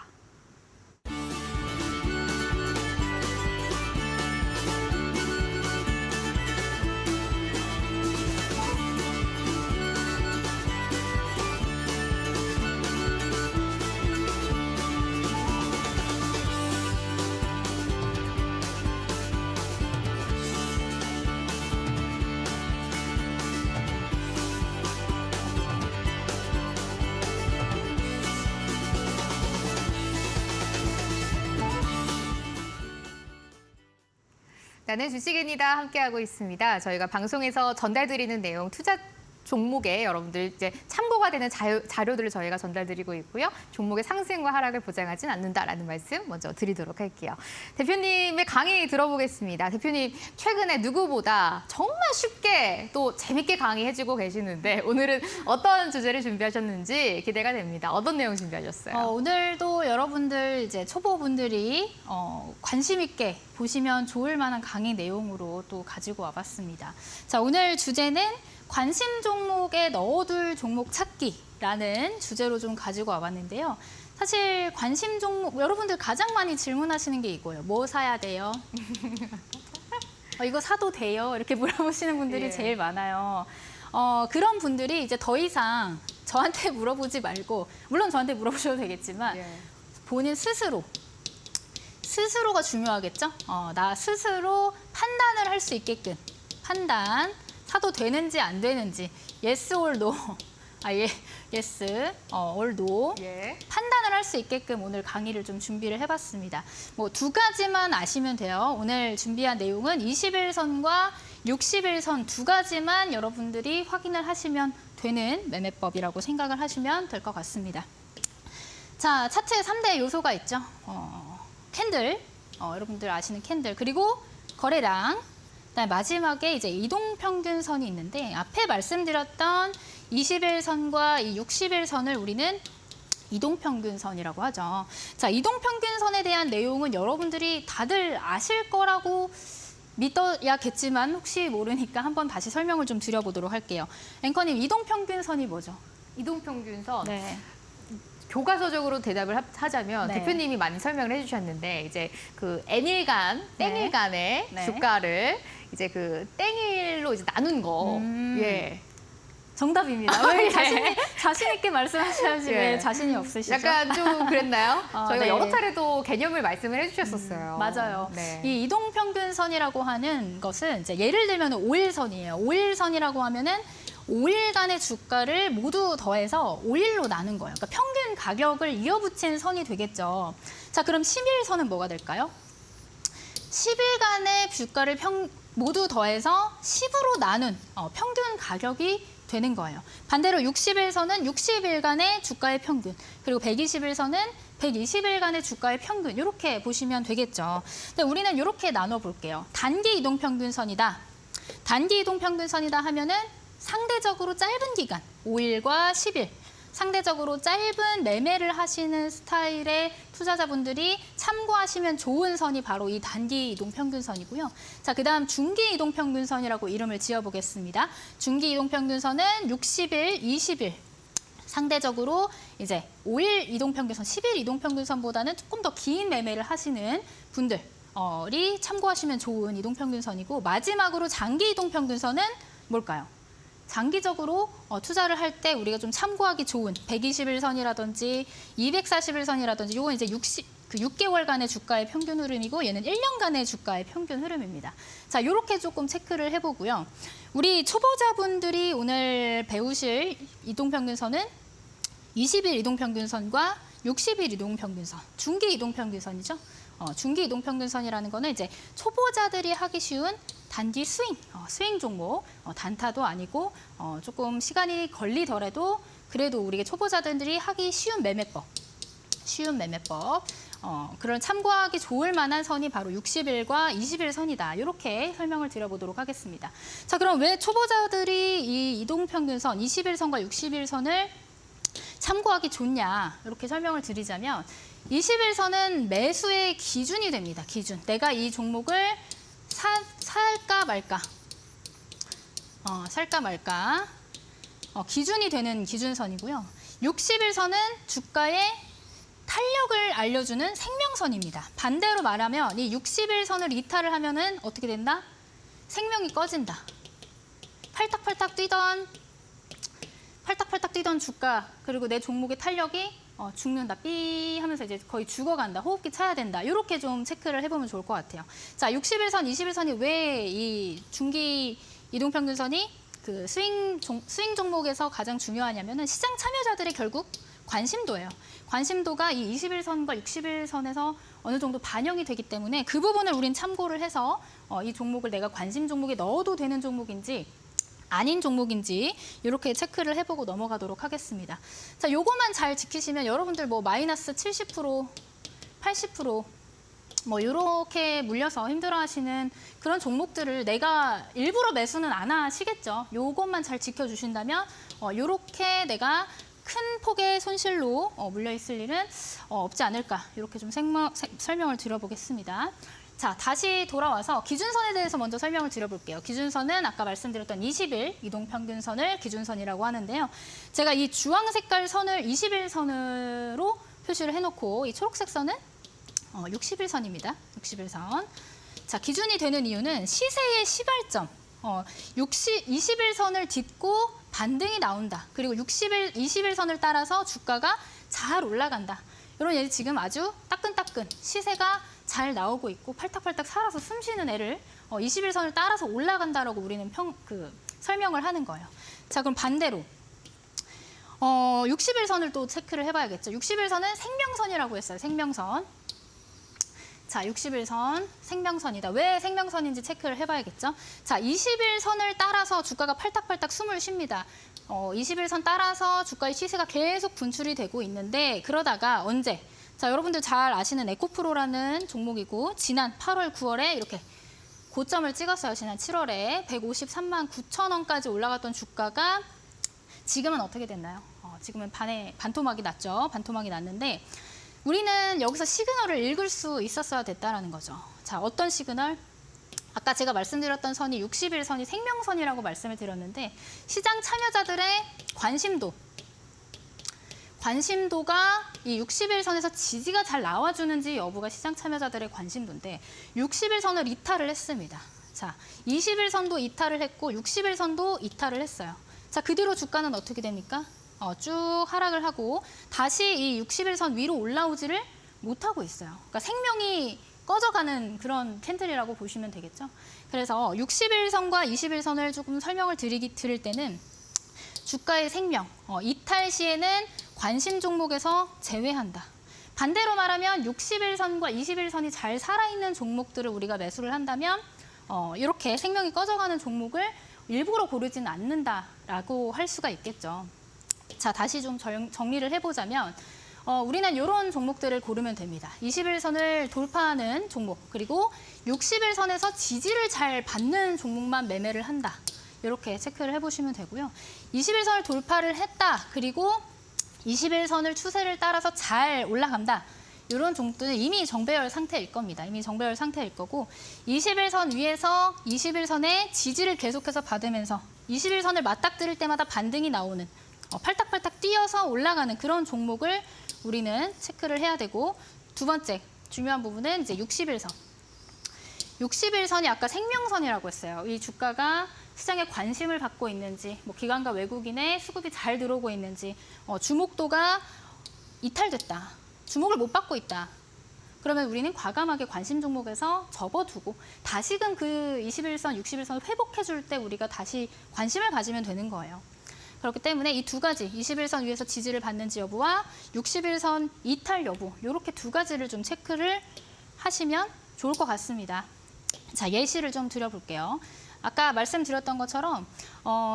나는 주식입니다. 함께하고 있습니다. 저희가 방송에서 전달드리는 내용 투자 종목에 여러분들 이제 참고가 되는 자료들을 저희가 전달드리고 있고요. 종목의 상승과 하락을 보장하진 않는다라는 말씀 먼저 드리도록 할게요. 대표님의 강의 들어보겠습니다. 대표님 최근에 누구보다 정말 쉽게 또 재밌게 강의해주고 계시는데 오늘은 어떤 주제를 준비하셨는지 기대가 됩니다. 어떤 내용 준비하셨어요? 오늘도 여러분들 이제 초보분들이 관심 있게 보시면 좋을 만한 강의 내용으로 또 가지고 와봤습니다. 자, 오늘 주제는 관심 종목에 넣어둘 종목 찾기라는 주제로 좀 가지고 와봤는데요. 사실 관심 종목, 여러분들 가장 많이 질문하시는 게 이거예요. 뭐 사야 돼요? 이거 사도 돼요? 이렇게 물어보시는 분들이 예. 제일 많아요. 그런 분들이 이제 더 이상 저한테 물어보지 말고, 물론 저한테 물어보셔도 되겠지만, 본인 스스로가 중요하겠죠? 나 스스로 판단을 할 수 있게끔, 판단, 사도 되는지 안 되는지, yes or no, yes, or no. 예. 판단을 할 수 있게끔 오늘 강의를 좀 준비를 해봤습니다. 뭐 두 가지만 아시면 돼요. 오늘 준비한 내용은 21선과 61선 두 가지만 여러분들이 확인을 하시면 되는 매매법이라고 생각을 하시면 될 것 같습니다. 자, 차트에 3대 요소가 있죠. 캔들, 여러분들 아시는 캔들, 그리고 거래량, 그다음에 마지막에 이제 이동평균선이 있는데 앞에 말씀드렸던 21선과 이 61선을 우리는 이동평균선이라고 하죠. 자, 이동평균선에 대한 내용은 여러분들이 다들 아실 거라고 믿어야겠지만 혹시 모르니까 한번 다시 설명을 좀 드려보도록 할게요. 앵커님, 이동평균선이 뭐죠? 이동평균선. 네. 교과서적으로 대답을 하자면 네. 대표님이 많이 설명을 해주셨는데 이제 그 N일간, 네. 땡일간의 네. 주가를 이제 그 땡일로 이제 나눈 거. 예. 정답입니다. 왜 예. 자신 있게 말씀하셔야지 예. 왜 자신이 없으시죠? 약간 좀 그랬나요? 저희가 네. 여러 차례 또 개념을 말씀을 해주셨었어요. 맞아요. 네. 이 이동평균선이라고 하는 것은 이제 예를 들면 5일선이에요. 5일선이라고 하면은 5일간의 주가를 모두 더해서 5일로 나눈 거예요. 그러니까 평균 가격을 이어붙인 선이 되겠죠. 자, 그럼 10일선은 뭐가 될까요? 10일간의 주가를 모두 더해서 10으로 나눈 평균 가격이 되는 거예요. 반대로 60일선은 60일간의 주가의 평균, 그리고 120일선은 120일간의 주가의 평균, 이렇게 보시면 되겠죠. 근데 우리는 이렇게 나눠볼게요. 단기 이동평균선이다. 단기 이동평균선이다 하면은 상대적으로 짧은 기간, 5일과 10일, 상대적으로 짧은 매매를 하시는 스타일의 투자자분들이 참고하시면 좋은 선이 바로 이 단기 이동평균선이고요. 자, 그다음 중기 이동평균선이라고 이름을 지어보겠습니다. 중기 이동평균선은 60일, 20일, 상대적으로 이제 5일 이동평균선, 10일 이동평균선보다는 조금 더 긴 매매를 하시는 분들이 참고하시면 좋은 이동평균선이고, 마지막으로 장기 이동평균선은 뭘까요? 장기적으로 투자를 할 때 우리가 좀 참고하기 좋은 120일선이라든지 240일선이라든지 요건 이제 6개월간의 주가의 평균 흐름이고, 얘는 1년간의 주가의 평균 흐름입니다. 자, 요렇게 조금 체크를 해보고요. 우리 초보자분들이 오늘 배우실 이동평균선은 20일 이동평균선과 60일 이동평균선, 중기 이동평균선이죠. 중기 이동평균선이라는 거는 이제 초보자들이 하기 쉬운 단기 스윙 종목, 단타도 아니고 조금 시간이 걸리더라도 그래도 우리 초보자들이 하기 쉬운 매매법, 그런 참고하기 좋을 만한 선이 바로 60일과 20일 선이다. 이렇게 설명을 드려보도록 하겠습니다. 자, 그럼 왜 초보자들이 이 이동평균선, 20일선과 60일선을 참고하기 좋냐, 이렇게 설명을 드리자면 20일선은 매수의 기준이 됩니다. 기준. 내가 이 종목을 살까 말까, 기준이 되는 기준선이고요. 60일선은 주가의 탄력을 알려주는 생명선입니다. 반대로 말하면 이 60일선을 이탈을 하면은 어떻게 된다? 생명이 꺼진다. 팔딱팔딱 뛰던 주가, 그리고 내 종목의 탄력이 죽는다, 삐 하면서 이제 거의 죽어간다, 호흡기 차야 된다. 이렇게 좀 체크를 해보면 좋을 것 같아요. 자, 60일선, 20일선이 왜 이 중기 이동평균선이 그 스윙 종목에서 가장 중요하냐면은 시장 참여자들의 결국 관심도예요. 관심도가 이 21선과 60일선에서 어느 정도 반영이 되기 때문에 그 부분을 우린 참고를 해서 이 종목을 내가 관심 종목에 넣어도 되는 종목인지 아닌 종목인지 이렇게 체크를 해보고 넘어가도록 하겠습니다. 자, 요거만 잘 지키시면 여러분들 뭐 마이너스 70%, 80% 뭐 이렇게 물려서 힘들어하시는 그런 종목들을 내가 일부러 매수는 안 하시겠죠. 요것만 잘 지켜주신다면 이렇게 내가 큰 폭의 손실로 물려 있을 일은 없지 않을까, 이렇게 좀 설명을 드려보겠습니다. 자, 다시 돌아와서 기준선에 대해서 먼저 설명을 드려볼게요. 기준선은 아까 말씀드렸던 20일 이동평균선을 기준선이라고 하는데요. 제가 이 주황 색깔 선을 20일선으로 표시를 해놓고 이 초록색 선은 60일선입니다. 60일선. 자, 기준이 되는 이유는 시세의 시발점, 20일선을 딛고 반등이 나온다. 그리고 20일선을 따라서 주가가 잘 올라간다. 이런 예를 지금 아주 따끈따끈 시세가 잘 나오고 있고 팔딱팔딱 살아서 숨쉬는 애를 21선을 따라서 올라간다라고 우리는 설명을 하는 거예요. 자, 그럼 반대로 60일선을 또 체크를 해봐야겠죠. 60일선은 생명선이라고 했어요. 생명선. 자, 60일선 생명선이다. 왜 생명선인지 체크를 해봐야겠죠. 자, 20일선을 따라서 주가가 팔딱팔딱 숨을 쉽니다. 20일선 따라서 주가의 시세가 계속 분출이 되고 있는데 그러다가 언제? 자, 여러분들 잘 아시는 에코프로라는 종목이고 지난 8월, 9월에 이렇게 고점을 찍었어요. 지난 7월에 153만 9천 원까지 올라갔던 주가가 지금은 어떻게 됐나요? 지금은 반토막이 났죠. 반토막이 났는데 우리는 여기서 시그널을 읽을 수 있었어야 됐다라는 거죠. 자, 어떤 시그널? 아까 제가 말씀드렸던 선이 60일선이 생명선이라고 말씀을 드렸는데 시장 참여자들의 관심도가 이 60일선에서 지지가 잘 나와주는지 여부가 시장 참여자들의 관심도인데 60일선을 이탈을 했습니다. 자, 20일선도 이탈을 했고 60일선도 이탈을 했어요. 자, 그 뒤로 주가는 어떻게 됩니까? 쭉 하락을 하고 다시 이 60일선 위로 올라오지를 못하고 있어요. 그러니까 생명이 꺼져가는 그런 캔들이라고 보시면 되겠죠. 그래서 60일선과 20일선을 조금 설명을 드릴 때는 주가의 생명, 이탈 시에는 관심 종목에서 제외한다. 반대로 말하면 60일선과 20일선이 잘 살아있는 종목들을 우리가 매수를 한다면 이렇게 생명이 꺼져가는 종목을 일부러 고르지는 않는다라고 할 수가 있겠죠. 자, 다시 좀 정리를 해보자면 우리는 이런 종목들을 고르면 됩니다. 21선을 돌파하는 종목, 그리고 60일선에서 지지를 잘 받는 종목만 매매를 한다. 이렇게 체크를 해보시면 되고요. 21선을 돌파를 했다. 그리고 21선을 추세를 따라서 잘 올라간다. 이런 종목들은 이미 정배열 상태일 겁니다. 이미 정배열 상태일 거고 21선 위에서 21선의 지지를 계속해서 받으면서 21선을 맞닥뜨릴 때마다 반등이 나오는 팔딱팔딱 뛰어서 올라가는 그런 종목을 우리는 체크를 해야 되고 두 번째 중요한 부분은 이제 60일선. 60일선이 아까 생명선이라고 했어요. 이 주가가 시장에 관심을 받고 있는지, 기관과 외국인의 수급이 잘 들어오고 있는지, 주목도가 이탈됐다. 주목을 못 받고 있다. 그러면 우리는 과감하게 관심 종목에서 접어두고 다시금 그 21선, 60일선을 회복해줄 때 우리가 다시 관심을 가지면 되는 거예요. 그렇기 때문에 이 두 가지, 21선 위에서 지지를 받는지 여부와 60일선 이탈 여부, 이렇게 두 가지를 좀 체크를 하시면 좋을 것 같습니다. 자, 예시를 좀 드려볼게요. 아까 말씀드렸던 것처럼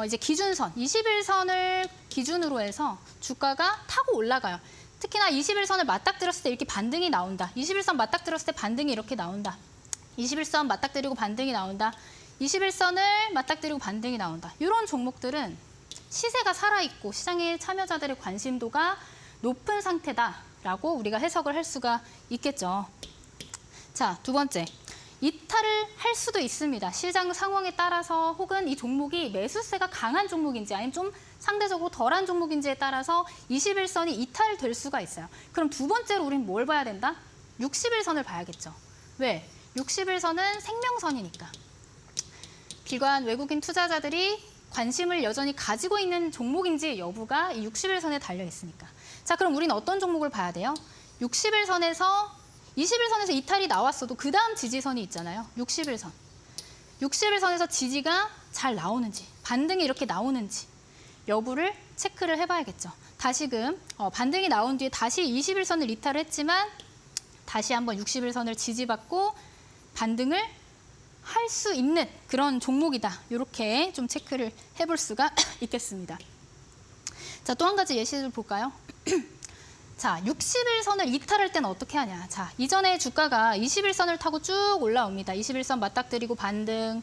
이제 기준선, 21선을 기준으로 해서 주가가 타고 올라가요. 특히나 21선을 맞닥뜨렸을 때 이렇게 반등이 나온다. 21선 맞닥뜨렸을 때 반등이 이렇게 나온다. 21선 맞닥뜨리고 반등이 나온다. 21선을 맞닥뜨리고 반등이 나온다. 이런 종목들은 시세가 살아있고 시장의 참여자들의 관심도가 높은 상태다라고 우리가 해석을 할 수가 있겠죠. 자, 두 번째. 이탈을 할 수도 있습니다. 시장 상황에 따라서 혹은 이 종목이 매수세가 강한 종목인지 아니면 좀 상대적으로 덜한 종목인지에 따라서 21선이 이탈될 수가 있어요. 그럼 두 번째로 우리는 뭘 봐야 된다? 60일선을 봐야겠죠. 왜? 60일선은 생명선이니까. 기관 외국인 투자자들이 관심을 여전히 가지고 있는 종목인지 여부가 이 60일선에 달려 있으니까. 자, 그럼 우리는 어떤 종목을 봐야 돼요? 60일선에서 21선에서 이탈이 나왔어도 그 다음 지지선이 있잖아요. 60일선. 60일선에서 지지가 잘 나오는지, 반등이 이렇게 나오는지 여부를 체크를 해봐야겠죠. 다시금 반등이 나온 뒤에 다시 21선을 이탈을 했지만 다시 한번 60일선을 지지받고 반등을 할 수 있는 그런 종목이다. 이렇게 좀 체크를 해볼 수가 있겠습니다. 자, 또 한 가지 예시를 볼까요? 자, 60일선을 이탈할 때는 어떻게 하냐. 자, 이전에 주가가 21선을 타고 쭉 올라옵니다. 21선 맞닥뜨리고 반등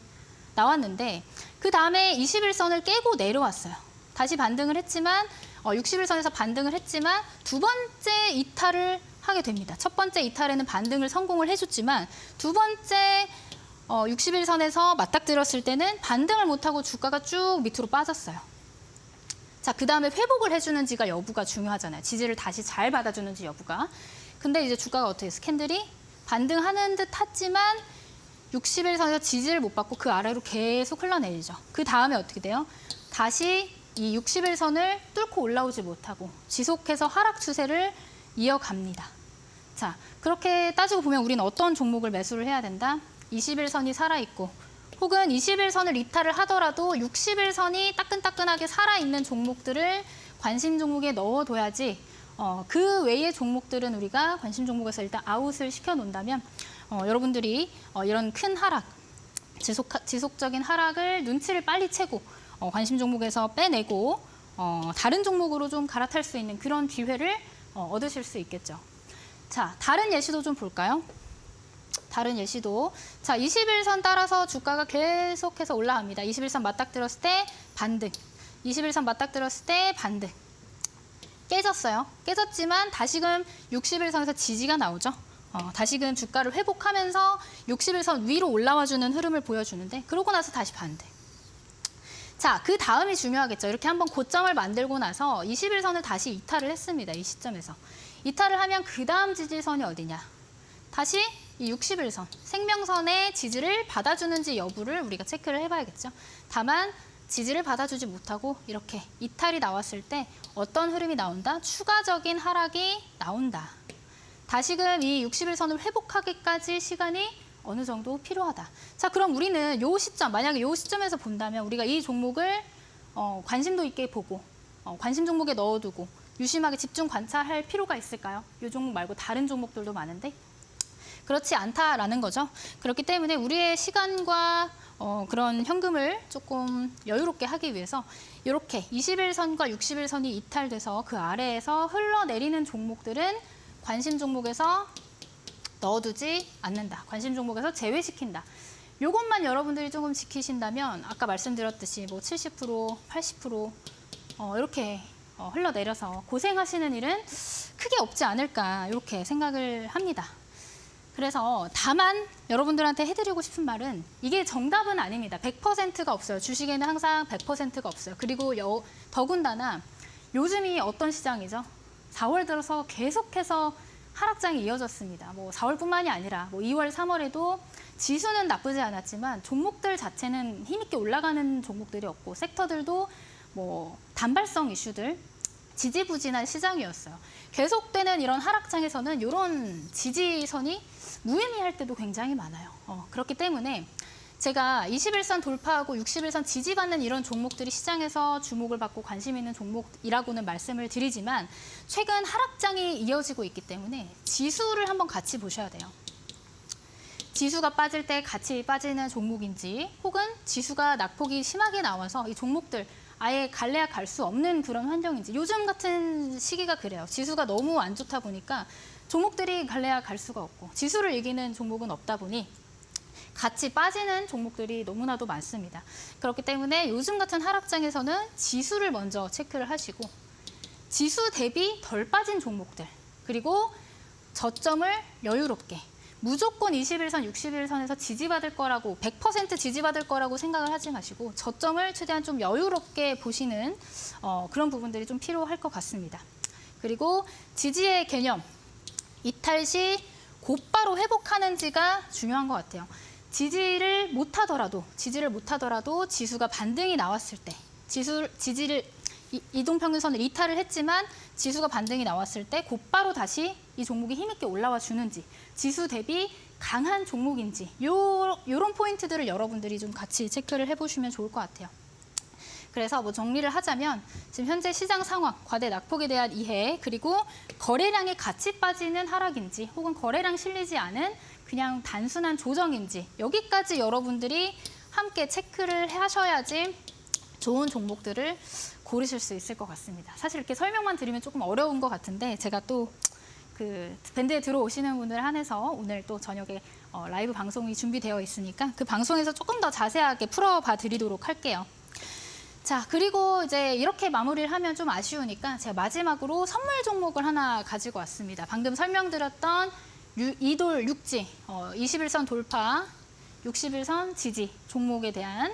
나왔는데 그 다음에 21선을 깨고 내려왔어요. 다시 반등을 했지만 60일선에서 반등을 했지만 두 번째 이탈을 하게 됩니다. 첫 번째 이탈에는 반등을 성공을 해줬지만 두 번째 60일선에서 맞닥뜨렸을 때는 반등을 못하고 주가가 쭉 밑으로 빠졌어요. 자, 그 다음에 회복을 해주는지가 여부가 중요하잖아요. 지지를 다시 잘 받아주는지 여부가. 근데 이제 주가가 어떻게 해요? 캔들이 반등하는 듯 했지만 60일선에서 지지를 못 받고 그 아래로 계속 흘러내리죠. 그 다음에 어떻게 돼요? 다시 이 60일선을 뚫고 올라오지 못하고 지속해서 하락 추세를 이어갑니다. 자, 그렇게 따지고 보면 우리는 어떤 종목을 매수를 해야 된다? 21선이 살아있고 혹은 21선을 이탈을 하더라도 60일선이 따끈따끈하게 살아있는 종목들을 관심 종목에 넣어둬야지 그 외의 종목들은 우리가 관심 종목에서 일단 아웃을 시켜놓는다면 여러분들이 이런 큰 하락, 지속적인 하락을 눈치를 빨리 채고 관심 종목에서 빼내고 다른 종목으로 좀 갈아탈 수 있는 그런 기회를 얻으실 수 있겠죠. 자, 다른 예시도 좀 볼까요? 다른 예시도. 자, 21선 따라서 주가가 계속해서 올라갑니다. 21선 맞닥뜨렸을 때 반등. 21선 맞닥뜨렸을 때 반등. 깨졌어요. 깨졌지만 다시금 61선에서 지지가 나오죠. 다시금 주가를 회복하면서 61선 위로 올라와주는 흐름을 보여주는데 그러고 나서 다시 반등. 자, 그 다음이 중요하겠죠. 이렇게 한번 고점을 만들고 나서 21선을 다시 이탈을 했습니다. 이 시점에서. 이탈을 하면 그 다음 지지선이 어디냐. 다시 이 61선, 생명선의 지지를 받아주는지 여부를 우리가 체크를 해봐야겠죠. 다만 지지를 받아주지 못하고 이렇게 이탈이 나왔을 때 어떤 흐름이 나온다? 추가적인 하락이 나온다. 다시금 이 61선을 회복하기까지 시간이 어느 정도 필요하다. 자, 그럼 우리는 요 시점, 만약에 요 시점에서 본다면 우리가 이 종목을 관심도 있게 보고 관심 종목에 넣어두고 유심하게 집중 관찰할 필요가 있을까요? 이 종목 말고 다른 종목들도 많은데 그렇지 않다라는 거죠. 그렇기 때문에 우리의 시간과 그런 현금을 조금 여유롭게 하기 위해서 이렇게 21선과 61선이 이탈돼서 그 아래에서 흘러내리는 종목들은 관심 종목에서 넣어두지 않는다. 관심 종목에서 제외시킨다. 이것만 여러분들이 조금 지키신다면 아까 말씀드렸듯이 뭐 70%, 80% 이렇게 흘러내려서 고생하시는 일은 크게 없지 않을까 이렇게 생각을 합니다. 그래서 다만 여러분들한테 해드리고 싶은 말은 이게 정답은 아닙니다. 100%가 없어요. 주식에는 항상 100%가 없어요. 그리고 더군다나 요즘이 어떤 시장이죠? 4월 들어서 계속해서 하락장이 이어졌습니다. 뭐 4월뿐만이 아니라 뭐 2월, 3월에도 지수는 나쁘지 않았지만 종목들 자체는 힘있게 올라가는 종목들이 없고 섹터들도 뭐 단발성 이슈들, 지지부진한 시장이었어요. 계속되는 이런 하락장에서는 이런 지지선이 무의미할 때도 굉장히 많아요. 그렇기 때문에 제가 21선 돌파하고 61선 지지받는 이런 종목들이 시장에서 주목을 받고 관심 있는 종목이라고는 말씀을 드리지만 최근 하락장이 이어지고 있기 때문에 지수를 한번 같이 보셔야 돼요. 지수가 빠질 때 같이 빠지는 종목인지 혹은 지수가 낙폭이 심하게 나와서 이 종목들 아예 갈래야 갈 수 없는 그런 환경인지 요즘 같은 시기가 그래요. 지수가 너무 안 좋다 보니까 종목들이 갈래야 갈 수가 없고 지수를 이기는 종목은 없다 보니 같이 빠지는 종목들이 너무나도 많습니다. 그렇기 때문에 요즘 같은 하락장에서는 지수를 먼저 체크를 하시고 지수 대비 덜 빠진 종목들 그리고 저점을 여유롭게 무조건 21선, 61선에서 지지받을 거라고 100% 지지받을 거라고 생각을 하지 마시고 저점을 최대한 좀 여유롭게 보시는 그런 부분들이 좀 필요할 것 같습니다. 그리고 지지의 개념, 이탈 시 곧바로 회복하는지가 중요한 것 같아요. 지지를 못하더라도 지수가 반등이 나왔을 때 이동평균선을 이탈을 했지만 지수가 반등이 나왔을 때 곧바로 다시 이 종목이 힘있게 올라와 주는지 지수 대비 강한 종목인지 요런 포인트들을 여러분들이 좀 같이 체크를 해보시면 좋을 것 같아요. 그래서 뭐 정리를 하자면 지금 현재 시장 상황, 과대 낙폭에 대한 이해 그리고 거래량이 같이 빠지는 하락인지 혹은 거래량 실리지 않은 그냥 단순한 조정인지 여기까지 여러분들이 함께 체크를 하셔야지 좋은 종목들을 고르실 수 있을 것 같습니다. 사실 이렇게 설명만 드리면 조금 어려운 것 같은데 제가 또 그 밴드에 들어오시는 분들 한해서 오늘 또 저녁에 라이브 방송이 준비되어 있으니까 그 방송에서 조금 더 자세하게 풀어봐 드리도록 할게요. 자, 그리고 이제 이렇게 마무리를 하면 좀 아쉬우니까 제가 마지막으로 선물 종목을 하나 가지고 왔습니다. 방금 설명드렸던 이돌 육지, 21선 돌파, 61선 지지 종목에 대한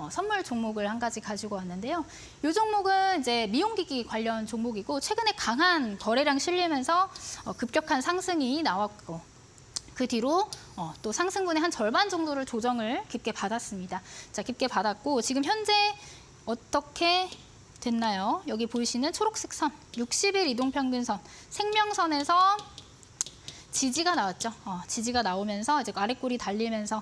선물 종목을 한 가지 가지고 왔는데요. 이 종목은 이제 미용기기 관련 종목이고 최근에 강한 거래량 실리면서 급격한 상승이 나왔고 그 뒤로 또 상승분의 한 절반 정도를 조정을 깊게 받았습니다. 자, 깊게 받았고 지금 현재 어떻게 됐나요? 여기 보이시는 초록색 선, 60일 이동평균선, 생명선에서 지지가 나왔죠. 지지가 나오면서 이제 아랫골이 달리면서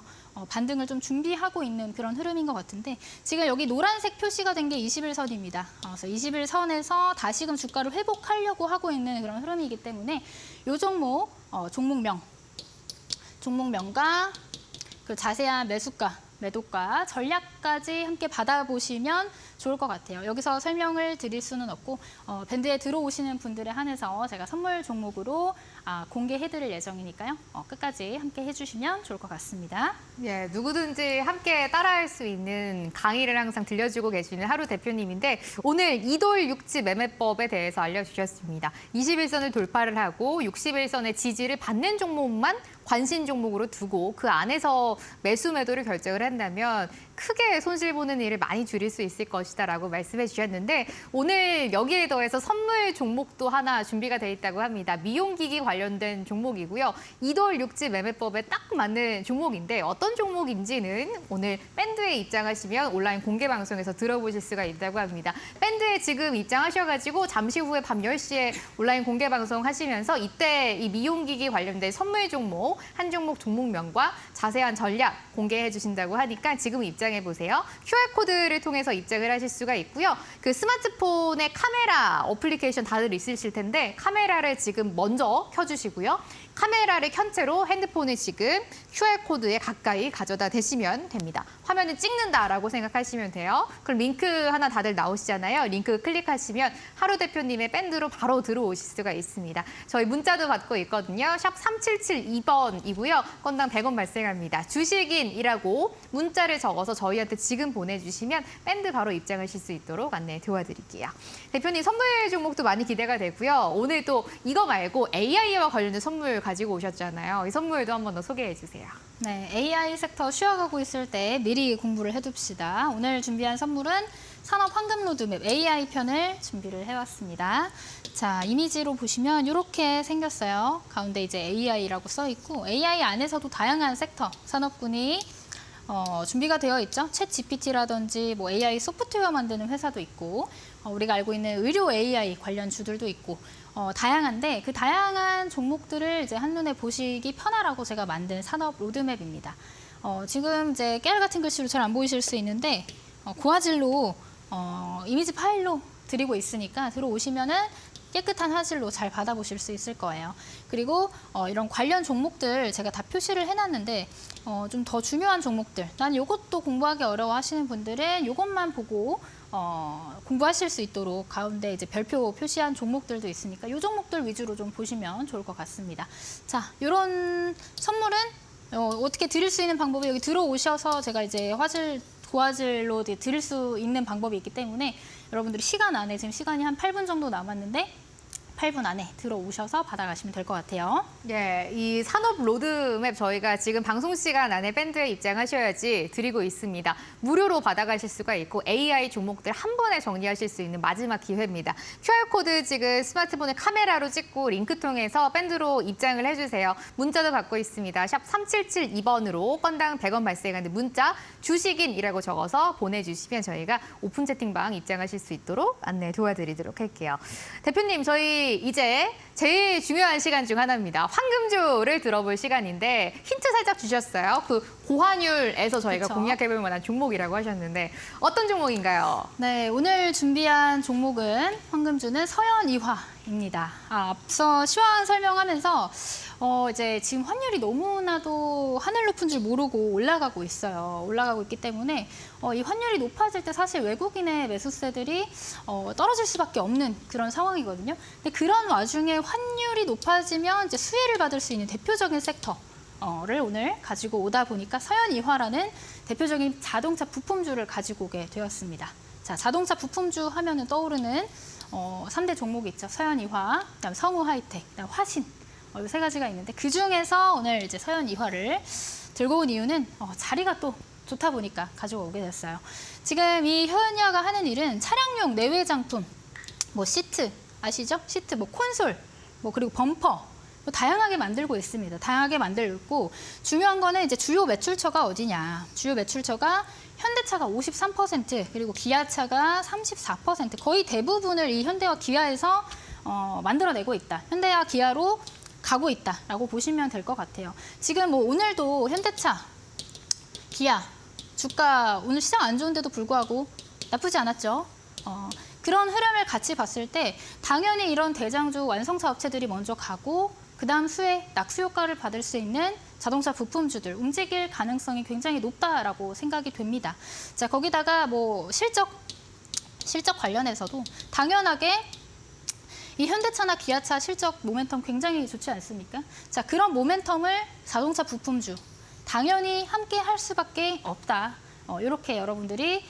반등을 좀 준비하고 있는 그런 흐름인 것 같은데 지금 여기 노란색 표시가 된 게 21선입니다. 그래서 21선에서 다시금 주가를 회복하려고 하고 있는 그런 흐름이기 때문에 이 종목, 종목명과 그 자세한 매수가, 매도가, 전략까지 함께 받아보시면 좋을 것 같아요. 여기서 설명을 드릴 수는 없고 밴드에 들어오시는 분들에 한해서 제가 선물 종목으로 공개해드릴 예정이니까요. 끝까지 함께 해주시면 좋을 것 같습니다. 예, 누구든지 함께 따라할 수 있는 강의를 항상 들려주고 계시는 하루 대표님인데 오늘 이돌 육지 매매법에 대해서 알려주셨습니다. 21선을 돌파를 하고 61선의 지지를 받는 종목만 관심 종목으로 두고 그 안에서 매수 매도를 결정을 한다면 크게 손실 보는 일을 많이 줄일 수 있을 것이다라고 말씀해 주셨는데 오늘 여기에 더해서 선물 종목도 하나 준비가 돼 있다고 합니다. 미용기기 관련된 종목이고요. 이돌 육지 매매법에 딱 맞는 종목인데 어떤 종목인지는 오늘 밴드에 입장하시면 온라인 공개 방송에서 들어보실 수가 있다고 합니다. 밴드에 지금 입장하셔가지고 잠시 후에 밤 10시에 온라인 공개 방송 하시면서 이때 이 미용기기 관련된 선물 종목 한 종목 종목명과 자세한 전략 공개해 주신다고 하니까 지금 입장해 보세요. QR코드를 통해서 입장을 하실 수가 있고요. 그 스마트폰의 카메라 어플리케이션 다들 있으실 텐데 카메라를 지금 먼저 켜주시고요. 카메라를 켠 채로 핸드폰을 지금 QR코드에 가까이 가져다 대시면 됩니다. 화면을 찍는다라고 생각하시면 돼요. 그럼 링크 하나 다들 나오시잖아요. 링크 클릭하시면 하루 대표님의 밴드로 바로 들어오실 수가 있습니다. 저희 문자도 받고 있거든요. 샵 3772번이고요. 건당 100원 발생합니다. 주식인이라고 문자를 적어서 저희한테 지금 보내주시면 밴드 바로 입장하실 수 있도록 안내 도와드릴게요. 대표님 선물 종목도 많이 기대가 되고요. 오늘 또 이거 말고 AI와 관련된 선물 가지고 오셨잖아요. 이 선물도 한 번 더 소개해 주세요. 네, AI 섹터 쉬어가고 있을 때 미리 공부를 해둡시다. 오늘 준비한 선물은 산업 황금 로드맵 AI 편을 준비를 해왔습니다. 자, 이미지로 보시면 이렇게 생겼어요. 가운데 이제 AI라고 써 있고 AI 안에서도 다양한 섹터, 산업군이 준비가 되어 있죠. 챗 GPT라든지 뭐 AI 소프트웨어 만드는 회사도 있고 우리가 알고 있는 의료 AI 관련 주들도 있고 다양한데 그 다양한 종목들을 이제 한눈에 보시기 편하라고 제가 만든 산업 로드맵입니다. 지금 이제 깨알 같은 글씨로 잘 안 보이실 수 있는데 고화질로 이미지 파일로 드리고 있으니까 들어오시면은 깨끗한 화질로 잘 받아보실 수 있을 거예요. 그리고 이런 관련 종목들 제가 다 표시를 해놨는데 좀 더 중요한 종목들, 난 이것도 공부하기 어려워 하시는 분들은 이것만 보고 공부하실 수 있도록 가운데 이제 별표 표시한 종목들도 있으니까 이 종목들 위주로 좀 보시면 좋을 것 같습니다. 자, 이런 선물은 어떻게 드릴 수 있는 방법이 여기 들어오셔서 제가 이제 고화질로 드릴 수 있는 방법이 있기 때문에 여러분들이 시간 안에 지금 시간이 한 8분 정도 남았는데 8분 안에 들어오셔서 받아가시면 될 것 같아요. 예, 이 산업 로드맵 저희가 지금 방송 시간 안에 밴드에 입장하셔야지 드리고 있습니다. 무료로 받아가실 수가 있고 AI 종목들 한 번에 정리하실 수 있는 마지막 기회입니다. QR코드 지금 스마트폰에 카메라로 찍고 링크 통해서 밴드로 입장을 해주세요. 문자도 받고 있습니다. 샵 3772번으로 건당 100원 발생하는 문자 주식인이라고 적어서 보내주시면 저희가 오픈 채팅방 입장하실 수 있도록 안내 도와드리도록 할게요. 대표님, 저희 이제 제일 중요한 시간 중 하나입니다. 황금주를 들어볼 시간인데 힌트 살짝 주셨어요. 그 고환율에서 저희가 그쵸? 공략해볼 만한 종목이라고 하셨는데 어떤 종목인가요? 네, 오늘 준비한 종목은 황금주는 서현이화입니다. 앞서 시황 설명하면서 이제 지금 환율이 너무나도 하늘 높은 줄 모르고 올라가고 있어요. 올라가고 있기 때문에 이 환율이 높아질 때 사실 외국인의 매수세들이 떨어질 수밖에 없는 그런 상황이거든요. 근데 그런 와중에 환율이 높아지면 이제 수혜를 받을 수 있는 대표적인 섹터를 오늘 가지고 오다 보니까 서현이화라는 대표적인 자동차 부품주를 가지고 오게 되었습니다. 자, 자동차 부품주 하면은 떠오르는 3대 종목이 있죠. 서현이화, 그다음 성우하이텍, 그다음 화신. 이 세 가지가 있는데 그 중에서 오늘 이제 서현이화를 들고 온 이유는 자리가 또 좋다 보니까 가지고 오게 됐어요. 지금 이 서현이화가 하는 일은 차량용 내외 장품, 뭐 시트 아시죠? 시트, 뭐 콘솔, 뭐 그리고 범퍼. 다양하게 만들고 있습니다. 다양하게 만들고 중요한 거는 이제 주요 매출처가 어디냐. 주요 매출처가 현대차가 53%, 그리고 기아차가 34%. 거의 대부분을 이 현대와 기아에서 만들어내고 있다. 현대와 기아로 가고 있다라고 보시면 될 것 같아요. 지금 뭐 오늘도 현대차, 기아, 주가 오늘 시장 안 좋은데도 불구하고 나쁘지 않았죠. 그런 흐름을 같이 봤을 때 당연히 이런 대장주 완성차 업체들이 먼저 가고 그다음 수혜 낙수 효과를 받을 수 있는 자동차 부품주들 움직일 가능성이 굉장히 높다라고 생각이 됩니다. 자, 거기다가 뭐 실적 관련해서도 당연하게 이 현대차나 기아차 실적 모멘텀 굉장히 좋지 않습니까? 자, 그런 모멘텀을 자동차 부품주 당연히 함께 할 수밖에 없다. 이렇게 여러분들이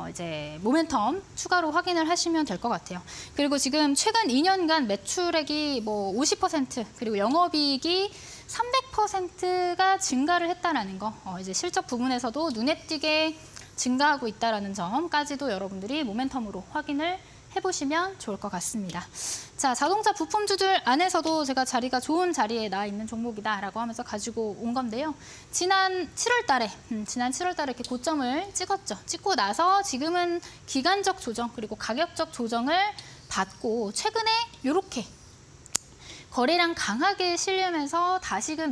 이제 모멘텀 추가로 확인을 하시면 될 것 같아요. 그리고 지금 최근 2년간 매출액이 뭐 50% 그리고 영업이익이 300%가 증가를 했다라는 거. 이제 실적 부분에서도 눈에 띄게 증가하고 있다라는 점까지도 여러분들이 모멘텀으로 확인을 해보시면 좋을 것 같습니다. 자, 자동차 부품주들 안에서도 제가 자리가 좋은 자리에 나 있는 종목이다라고 하면서 가지고 온 건데요. 지난 7월 달에 이렇게 고점을 찍었죠. 찍고 나서 지금은 기간적 조정 그리고 가격적 조정을 받고 최근에 이렇게 거래량 강하게 실리면서 다시금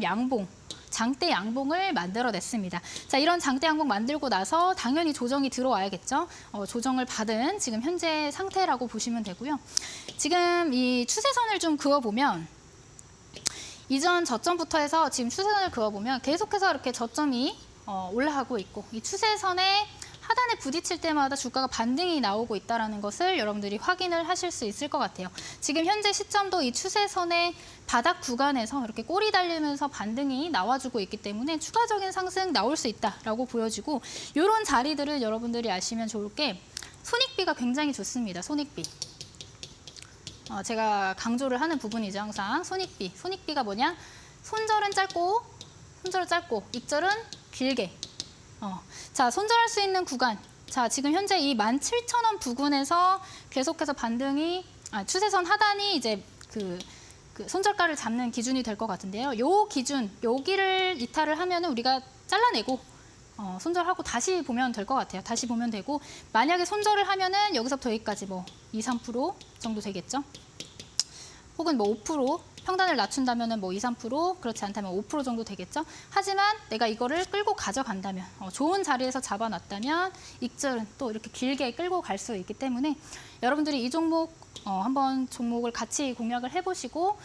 장대 양봉을 만들어냈습니다. 자, 이런 장대 양봉 만들고 나서 당연히 조정이 들어와야겠죠. 조정을 받은 지금 현재 상태라고 보시면 되고요. 지금 이 추세선을 좀 그어보면 이전 저점부터 해서 지금 추세선을 그어보면 계속해서 이렇게 저점이 올라가고 있고 이 추세선에 하단에 부딪힐 때마다 주가가 반등이 나오고 있다는 것을 여러분들이 확인을 하실 수 있을 것 같아요. 지금 현재 시점도 이 추세선의 바닥 구간에서 이렇게 꼬리 달리면서 반등이 나와주고 있기 때문에 추가적인 상승 나올 수 있다라고 보여지고 이런 자리들을 여러분들이 아시면 좋을 게 손익비가 굉장히 좋습니다. 손익비. 제가 강조를 하는 부분이죠. 항상 손익비가 뭐냐? 손절은 짧고 익절은 길게. 자, 손절할 수 있는 구간. 자, 지금 현재 이 17,000원 부근에서 계속해서 추세선 하단이 이제 그 손절가를 잡는 기준이 될 것 같은데요. 요 기준, 여기를 이탈을 하면은 우리가 잘라내고 손절하고 다시 보면 될 것 같아요. 다시 보면 되고 만약에 손절을 하면은 여기서부터 여기까지 뭐 2, 3% 정도 되겠죠. 혹은 뭐 5% 평단을 낮춘다면 뭐 2, 3% 그렇지 않다면 5% 정도 되겠죠. 하지만 내가 이거를 끌고 가져간다면 좋은 자리에서 잡아놨다면 익절은 또 이렇게 길게 끌고 갈 수 있기 때문에 여러분들이 이 종목 한번 종목을 같이 공략을 해보시고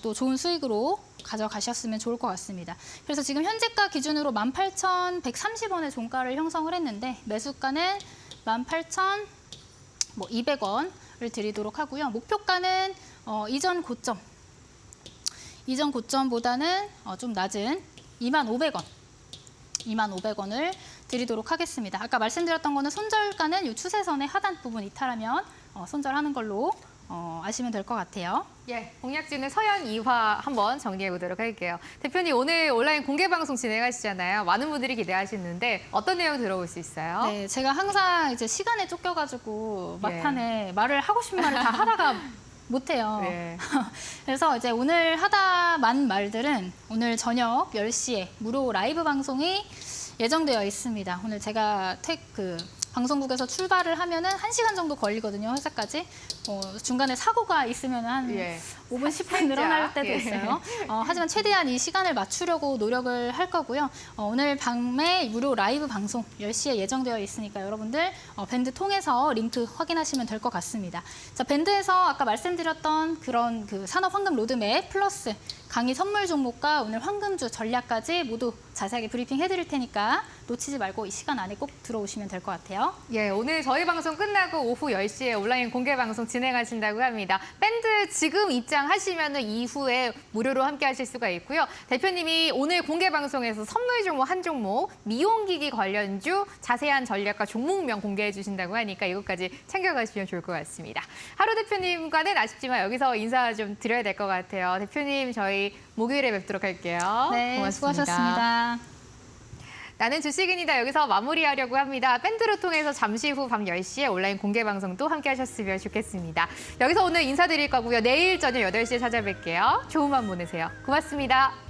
또 좋은 수익으로 가져가셨으면 좋을 것 같습니다. 그래서 지금 현재가 기준으로 18,130원의 종가를 형성을 했는데 매수가는 18,200원을 드리도록 하고요. 목표가는 이전 고점보다는 좀 낮은 25,000원을 드리도록 하겠습니다. 아까 말씀드렸던 거는 손절가는 이 추세선의 하단 부분 이탈하면 손절하는 걸로 아시면 될 것 같아요. 예, 공략주는 서현 2화 한번 정리해 보도록 할게요. 대표님, 오늘 온라인 공개 방송 진행하시잖아요. 많은 분들이 기대하시는데 어떤 내용 들어볼 수 있어요? 네, 제가 항상 이제 시간에 쫓겨가지고 막판에 말을 하고 싶은 말을 다 하다가 못해요. 네. 그래서 이제 오늘 하다만 말들은 오늘 저녁 10시에 무료 라이브 방송이 예정되어 있습니다. 오늘 제가 방송국에서 출발을 하면은 1시간 정도 걸리거든요, 회사까지. 중간에 사고가 있으면 한 5분, 10분 늘어날 때도 있어요. 하지만 최대한 이 시간을 맞추려고 노력을 할 거고요. 오늘 밤에 무료 라이브 방송 10시에 예정되어 있으니까 여러분들 밴드 통해서 링크 확인하시면 될 것 같습니다. 자, 밴드에서 아까 말씀드렸던 그런 산업 황금 로드맵 플러스 강의 선물 종목과 오늘 황금주 전략까지 모두 자세하게 브리핑 해드릴 테니까 놓치지 말고 이 시간 안에 꼭 들어오시면 될 것 같아요. 예, 오늘 저희 방송 끝나고 오후 10시에 온라인 공개 방송 진행하신다고 합니다. 밴드 지금 입장하시면 이후에 무료로 함께 하실 수가 있고요. 대표님이 오늘 공개 방송에서 선물 종목 한 종목, 미용기기 관련주 자세한 전략과 종목명 공개해 주신다고 하니까 이것까지 챙겨가시면 좋을 것 같습니다. 하루 대표님과는 아쉽지만 여기서 인사 좀 드려야 될 것 같아요. 대표님, 저희 목요일에 뵙도록 할게요. 네, 고맙습니다. 수고하셨습니다. 나는 주식인이다 여기서 마무리하려고 합니다. 밴드를 통해서 잠시 후 밤 10시에 온라인 공개 방송도 함께 하셨으면 좋겠습니다. 여기서 오늘 인사드릴 거고요. 내일 저녁 8시에 찾아뵐게요. 좋은 밤 보내세요. 고맙습니다.